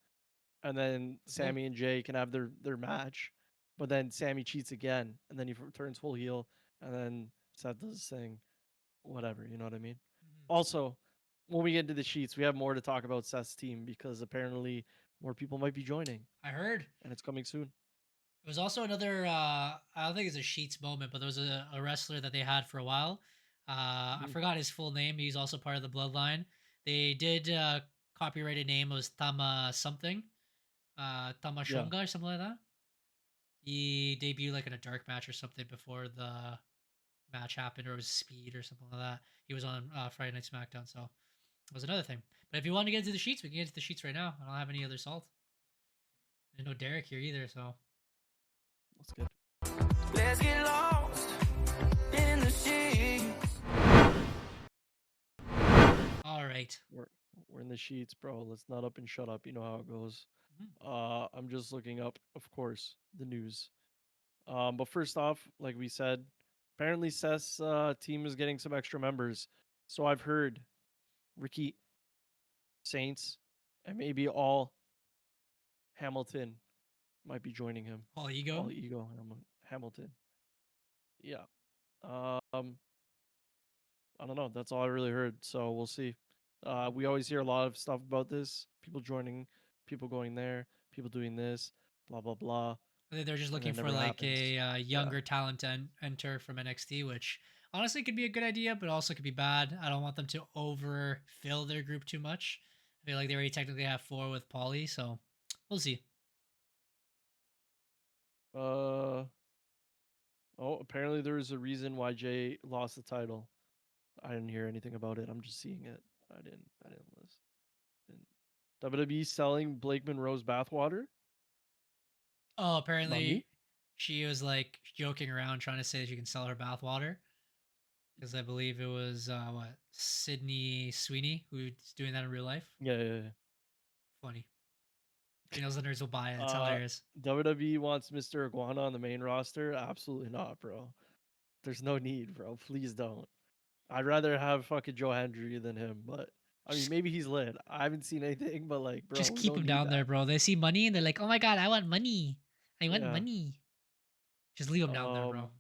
and then Let's go. Sammy and Jay can have their match, but then Sammy cheats again, and then he turns full heel, and then Seth does his thing, whatever. You know what I mean? Mhm. Also, when we get into the sheets, we have more to talk about Seth's team because apparently more people might be joining, I heard. and it's coming soon. It was also another. I don't think it's a Sheets moment, but there was a wrestler that they had for a while. I Mhm. forgot his full name. He's also part of the Bloodline. They did copyrighted name was Tama something, Tama Yeah. Shunga or something like that. He debuted like in a dark match or something before the match happened, or it was Speed or something like that. He was on Friday Night SmackDown, so it was another thing. But if you want to get into the sheets, we can get into the sheets right now. I don't have any other salt. There's no Derek here either, so That's good. Let's get lost in the sheets. all right. We're in the sheets, bro. Let's not up and shut up. You know how it goes. Mhm. I'm just looking up, of course, the news. But first off, like we said, apparently Seth's team is getting some extra members. So I've heard Ricky, Saints, and maybe all Hamilton might be joining him. All ego. All ego Hamilton. Yeah. Um, I don't know. That's all I really heard. So we'll see. We always hear a lot of stuff about this. People joining, people going there, people doing this, blah blah blah, I think they're just and looking then for never like happens. a Yeah. younger talent to enter from NXT, which honestly could be a good idea, but also could be bad. I don't want them to overfill their group too much. I feel like they already technically have four with Paulie, so we'll see. Uh oh. Apparently there is a reason why Jay lost the title. I didn't hear anything about it. I'm just seeing it. I didn't. I didn't listen. WWE selling Blake Monroe's bathwater. Oh, Not me. apparently she was like joking around trying to say that you can sell her bathwater because I believe it was what Sydney Sweeney who's doing that in real life. Yeah. Funny. She knows the nerds will buy it. It's Uh, hilarious. WWE wants Mr. Iguana on the main roster. Absolutely not, bro. There's no need, bro. Please don't. I'd rather have fucking Joe Hendry than him, but I mean, Just maybe he's lit. I haven't seen anything, but like, bro, just we keep don't him need down there, that. bro. They see money and they're like, "Oh my god, I want money. I want Yeah. money." Just leave them down there, bro. Um.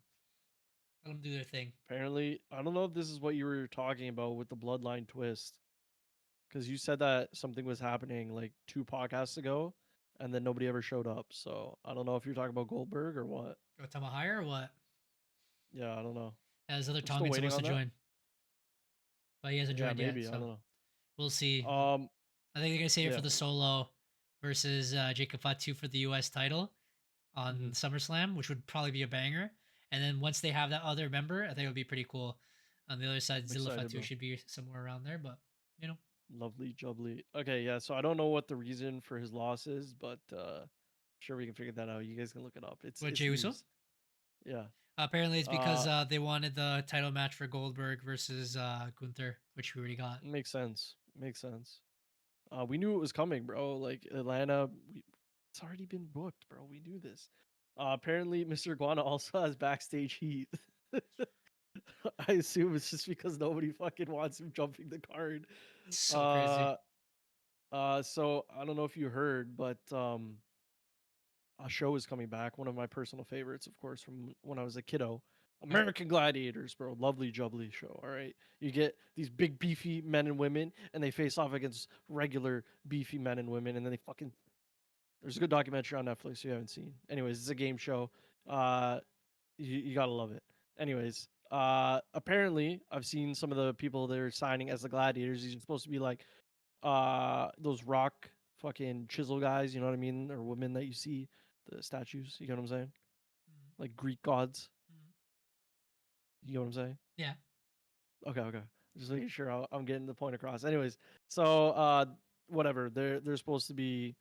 Let them do their thing. Apparently, I don't know if this is what you were talking about with the bloodline twist, because you said that something was happening like 2 podcasts ago, and then nobody ever showed up. So I don't know if you're talking about Goldberg or what. Go Tama higher or what? Yeah, I don't know. His other I'm still Tongan waiting supposed to on that. join, but he hasn't Yeah, joined yet, maybe. I don't so know. we'll see. Um. I think they're gonna save it Yeah. for the solo versus Jacob Fatu for the US title on Mhm. SummerSlam, which would probably be a banger. And then once they have that other member, I think it would be pretty cool. On the other side, I'm Zilla excited, Fatu bro. should be somewhere around there, but you know, Lovely jubbly. Okay, yeah. So I don't know what the reason for his loss is, but sure we can figure that out. You guys can look it up. what It's Jey Uso? news. Yeah. Apparently, it's because Uh, they wanted the title match for Goldberg versus Gunther, which we already got. makes sense. Makes sense. We knew it was coming, bro. Like Atlanta, it's already been booked, bro. We knew this. Apparently, Mr. Iguana also has backstage heat. I assume it's just because nobody fucking wants him jumping the card. It's so crazy. Uh, so I don't know if you heard, but a show is coming back. One of my personal favorites, of course, from when I was a kiddo. American Gladiators, bro. Lovely jubbly show. All right. You get these big beefy men and women, and they face off against regular beefy men and women, and then they fucking. There's a good documentary on Netflix you haven't seen. Anyways, it's a game show. Uh, you gotta love it. Anyways, apparently I've seen some of the people they're signing as the gladiators. These are supposed to be like those rock fucking chisel guys, you know what I mean, or women that you see the statues. You know what I'm saying? Mhm. Like Greek gods. Mhm. You know what I'm saying? Yeah. Okay. Just making sure I'm getting the point across. Anyways, so whatever. They're supposed to be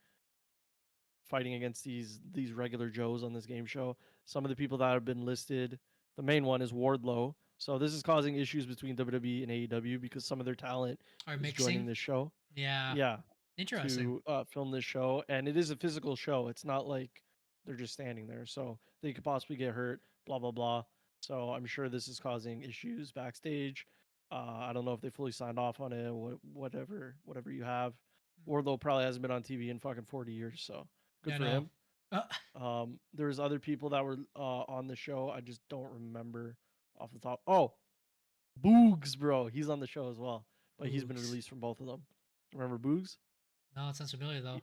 fighting against these regular Joes on this game show. Some of the people that have been listed, the main one is Wardlow. So this is causing issues between WWE and AEW because some of their talent Are is joining mixing? this show. Yeah. Yeah, Interesting. to film this show, and it is a physical show. It's not like they're just standing there, so they could possibly get hurt. Blah blah blah. So I'm sure this is causing issues backstage. I don't know if they fully signed off on it. Whatever you have. Mhm. Wardlow probably hasn't been on TV in fucking 40 years, so good Yeah, for no. him. Uh, There's other people that were on the show. I just don't remember off the top. Oh, Boogs, bro, he's on the show as well. but he's been Boogs. released from both of them. Remember Boogs? No, it sounds familiar though.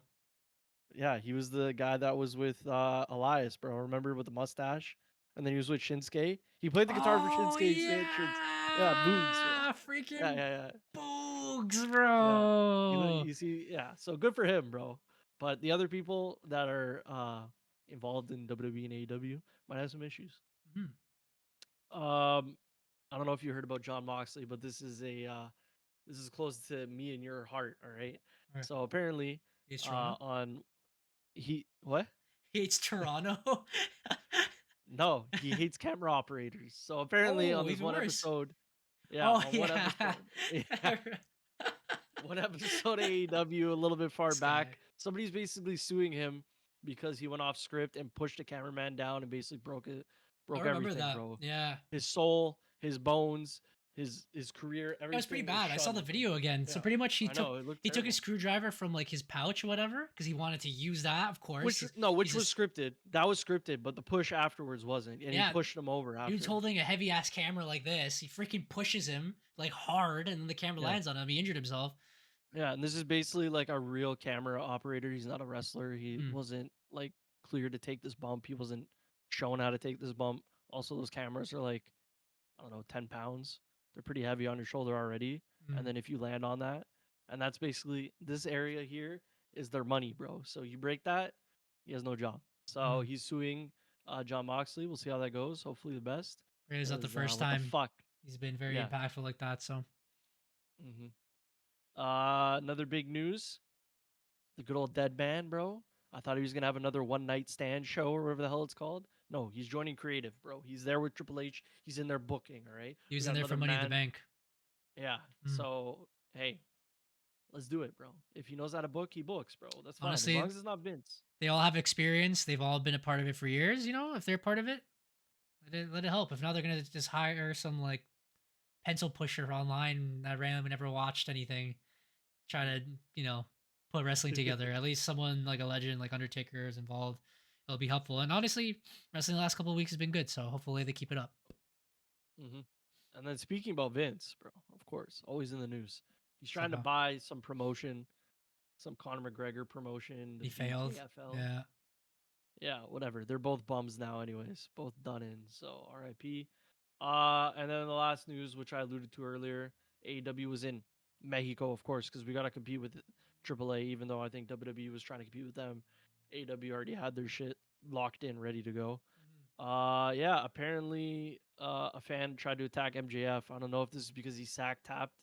Yeah, he was the guy that was with Elias, bro. Remember with the mustache? And then he was with Shinsuke. He played the guitar for Oh Shinsuke. Yeah, Boogs, bro. yeah, Yeah, freaking yeah, yeah. Boogs, Yeah. bro. You see, yeah. So good for him, bro. But the other people that are involved in WWE and AEW might have some issues. Mhm. I don't know if you heard about John Moxley, but this is close to me and your heart, all right? Alright. So apparently, He's Toronto. on he what? He hates Toronto. No, he hates camera operators. So apparently on Oh, this even one worse. episode, yeah, Oh on one yeah. episode, yeah, one episode of AEW a little bit far This guy. back, somebody's basically suing him because he went off script and pushed a cameraman down and basically I broke remember everything, that. bro. Yeah. His soul, his bones, his career, That was pretty everything was bad. I saw the shunned, bro. video again. So Yeah, pretty much I know it looked he took his terrible. screwdriver from like his pouch or whatever because he wanted to use that. Of course. Which He's was just scripted. That was scripted, but the push afterwards wasn't, and he yeah. pushed him over Dude's after. holding a heavy ass camera like this. He freaking pushes him like hard, and then the camera Yeah. lands on him. He injured himself. Yeah, and this is basically like a real camera operator. He's not a wrestler. He Mm. wasn't like cleared to take this bump. He wasn't shown how to take this bump. Also, those cameras are like, I don't know, 10 pounds. They're pretty heavy on your shoulder already. Mm. And then if you land on that, and that's basically this area here is their money, bro. So you break that, he has no job. So Mm. he's suing John Moxley. We'll see how that goes. Hopefully the best. It's not the 'Cause, first what the time fuck? he's been very Yeah. impactful like that. So hmm Another big news. The good old dead man, bro. I thought he was gonna have another one night stand show or whatever the hell it's called. No, he's joining creative, bro. He's there with Triple H. He's in there booking, all right? he We was got in there for another Money in the man- Bank. Yeah. Mm. So hey, let's do it, bro. If he knows how to book, he books, bro. That's fine. Honestly, as long as it's not Vince. They all have experience. They've all been a part of it for years. You know, if they're part of it, let it help. If not, they're gonna just hire some like pencil pusher online that randomly never watched anything, try to put wrestling together. At least someone like a legend like Undertaker is involved. It'll be helpful. And honestly, wrestling the last couple of weeks has been good. So hopefully they keep it up. hmm And then speaking about Vince, bro, of course, always in the news. He's trying to Somehow. buy some promotion, some Conor McGregor promotion. The He failed. BKFL. Yeah. Yeah, whatever. They're both bums now, anyways. Both done in. So RIP. And then the last news, which I alluded to earlier, AEW was in Mexico, of course, because we gotta compete with AAA. Even though I think WWE was trying to compete with them, AEW already had their shit locked in, ready to go. Yeah. Apparently, a fan tried to attack MJF. I don't know if this is because he sack tapped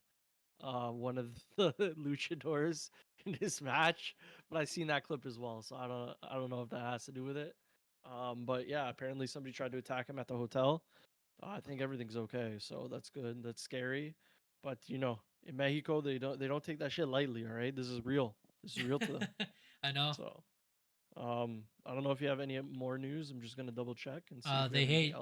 one of the luchadors in this match, but I seen that clip as well, so I don't know if that has to do with it. But yeah, apparently somebody tried to attack him at the hotel. I think everything's okay, so that's good. That's scary, but in Mexico they don't take that shit lightly. All right, this is real. This is real to them. I know. So, I don't know if you have any more news. I'm just gonna double check and see if we They have anything hate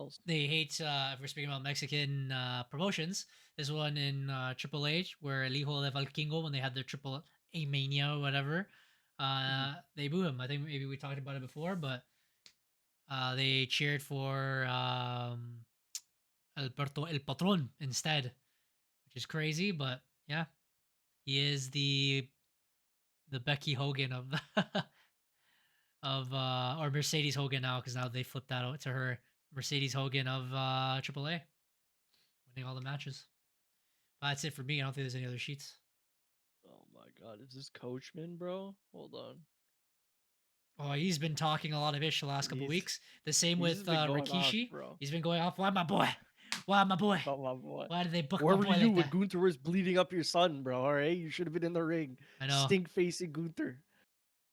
else. if we're speaking about Mexican promotions, there's one in Triple H where El Hijo de Valkingo, when they had their Triple A Mania or whatever, they boo him. I think maybe we talked about it before, but they cheered for Alberto El Patron instead, which is crazy, but yeah, he is the Becky Hogan of or Mercedes Hogan now, because now they flipped that out to her. Mercedes Hogan of AAA, winning all the matches. But that's it for me. I don't think there's any other sheets. Oh my god, is this Coachman, bro? Hold on. Oh, he's been talking a lot of ish the last couple He's- weeks. The same he's with just been going off, Rikishi. bro. He's been going off. Why my boy? Why my boy? Oh my boy. Why did they book Where my were boy you like when that? Gunther was bleeding up your son, bro? All right, you should have been in the ring. I know. Stink facing Gunther.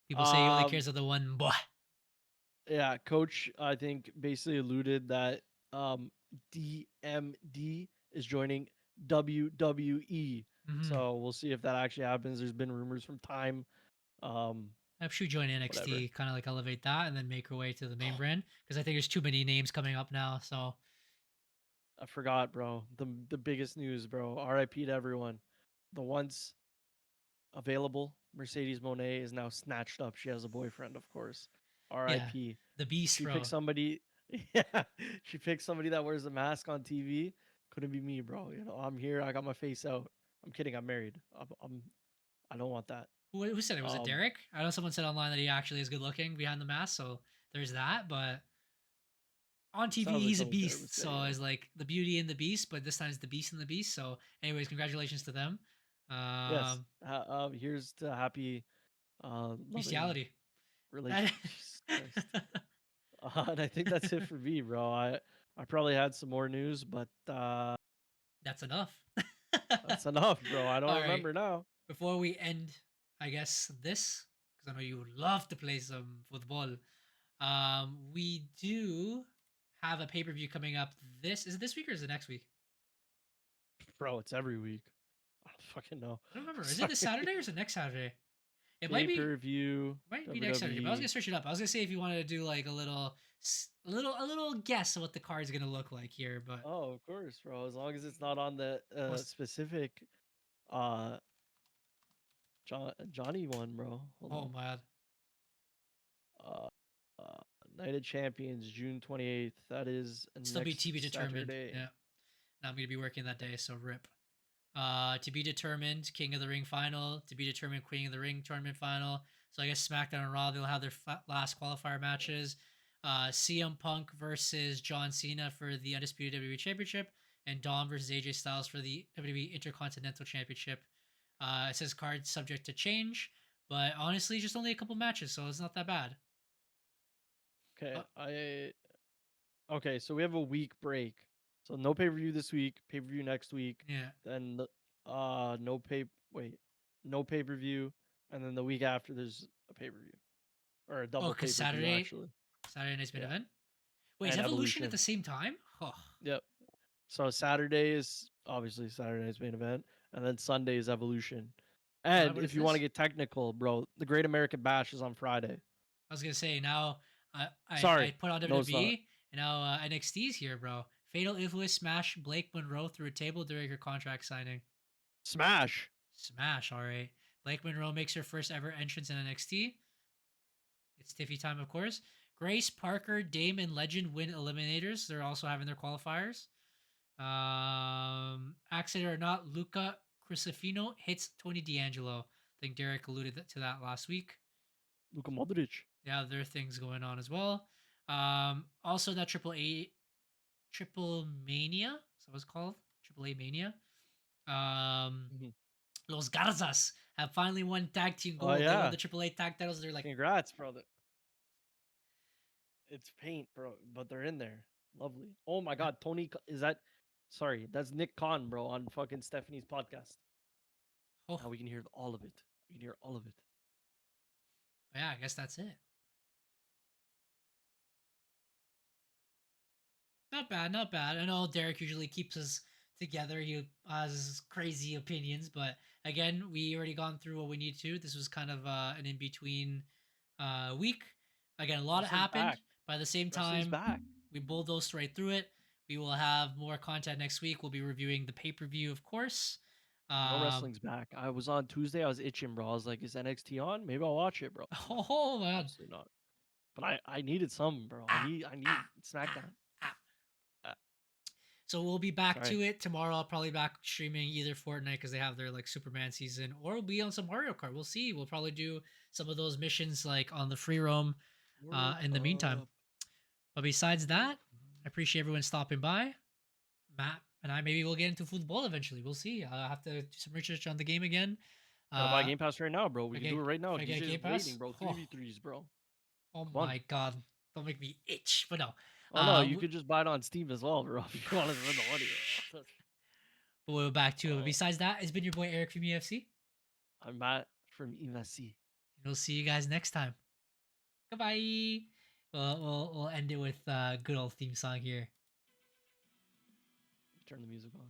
People say he only Um, cares of the one boy. Yeah, Coach, I think basically alluded that DMD is joining WWE. Mhm. So we'll see if that actually happens. There's been rumors from time. I should join NXT, kind of like elevate that, and then make her way to the main brand, because I think there's too many names coming up now. So I forgot, bro. The biggest news, bro. RIP to everyone. The once available Mercedes Monet is now snatched up. She has a boyfriend, of course. RIP. the beast, She bro. picked somebody. Yeah, she picked somebody that wears a mask on TV. Couldn't be me, bro. I'm here. I got my face out. I'm kidding. I'm married. I don't want that. Who said it? Was it Um, Derek? I know someone said online that he actually is good looking behind the mask, so there's that. But on TV, sounds like he's a something Derek would beast. say. So Yeah. it's like the beauty and the beast, but this time it's the beast and the beast. So, anyways, congratulations to them. Yes. Um, Here's to happy, loving Bestiality. relationship. Jesus Christ. And I think that's it for me, bro. I probably had some more news, but That's enough. that's enough, bro. I don't All right. remember now. Before we end, I guess this, because I know you would love to play some football. We do have a pay per view coming up. Is it this week or is it next week? Bro, it's every week. I don't fucking know. I don't remember. Is it Sorry. this Saturday or is it next Saturday? It Pay per view. might be next Saturday, but I was gonna search it up. I was gonna say if you wanted to do like a little guess of what the card's gonna look like here, but Oh, of course, bro. As long as it's not on the What's- specific uh Johnny one, bro. Hold oh on. my god, Uh, uh, Night of Champions, June 28th. That is still be next to be determined. Saturday. Yeah, and I'm gonna be working that day, so rip. To be determined, King of the Ring final. To be determined, Queen of the Ring tournament final. So I guess SmackDown and Raw they'll have their last qualifier matches. CM Punk versus John Cena for the undisputed WWE Championship, and Dom versus AJ Styles for the WWE Intercontinental Championship. It says card subject to change, but honestly, just only a couple matches, so it's not that bad. Okay, Uh, okay, so we have a week break. So no pay-per-view this week, pay-per-view next week. Yeah. Then no pay wait, no pay-per-view, and then the week after there's a pay-per-view. Or a double Because pay-per-view actually. Saturday night's main Yeah. event. Wait, is And Evolution at Evolution. the same time? Oh, Yep. So Saturday is obviously Saturday's main event, and then Sunday is Evolution. And what if is you want to this? get technical, bro, the Great American Bash is on Friday. I was gonna say now. I Sorry, put on no, it's not. WWE and now NXT's here, bro. Fatal Influence smash Blake Monroe through a table during her contract signing. Smash. Smash, all right. Blake Monroe makes her first ever entrance in NXT. It's Tiffy time, of course. Grace Parker, Dame, and Legend win eliminators. They're also having their qualifiers. Accident or not, Luca Crucifino hits Tony D'Angelo. I think Derek alluded to that last week. Luka Modric. Yeah, there are things going on as well. Also that Triple Mania, is that what it's called? Triple A Mania. Mhm. Los Garzas have finally won tag team Oh, gold. They won yeah. the Triple A tag titles. They're like, Congrats, brother. It's paint, bro, but they're in there. Lovely. Oh my God, Tony, is that? Sorry, that's Nick Khan, bro, on fucking Stephanie's podcast. oh, Now we can hear all of it. We can hear all of it. yeah, I guess that's it. Not bad, not bad. I know Derek usually keeps us together. He has his crazy opinions, but again, we already gone through what we need to. This was kind of an in between week. Again, a lot Wrestling's happened. back. By the same Wrestling's time, back. we bulldozed right through it. We will have more content next week. We'll be reviewing the pay per view, of course. No wrestling's back. I was on Tuesday. I was itching, bro. I was like, "Is NXT on? Maybe I'll watch it, bro." Oh man, Obviously not. But I needed some, bro. I need SmackDown. ah. So we'll be back Sorry. to it tomorrow. I'll probably back streaming either Fortnite because they have their like Superman season, or we'll be on some Mario Kart. We'll see. We'll probably do some of those missions like on the free roam in the meantime. But besides that, I appreciate everyone stopping by. Matt and I maybe we'll get into football eventually. We'll see. I'll have to do some research on the game again. Gotta buy Game Pass right now, bro. We okay, can do it right now. if I get a DJ's Game Pass? waiting, bro. Oh. 3v3s, bro. Oh Come on. my god. Don't make me itch. But no. Oh no, you could just buy it on Steam as well, bro. If you want to spend the money. But we're back to it. But Oh. besides that, it's been your boy Eric from EMFC. I'm Matt from EMFC. And we'll see you guys next time. Goodbye. We'll end it with a good old theme song here. Turn the music on.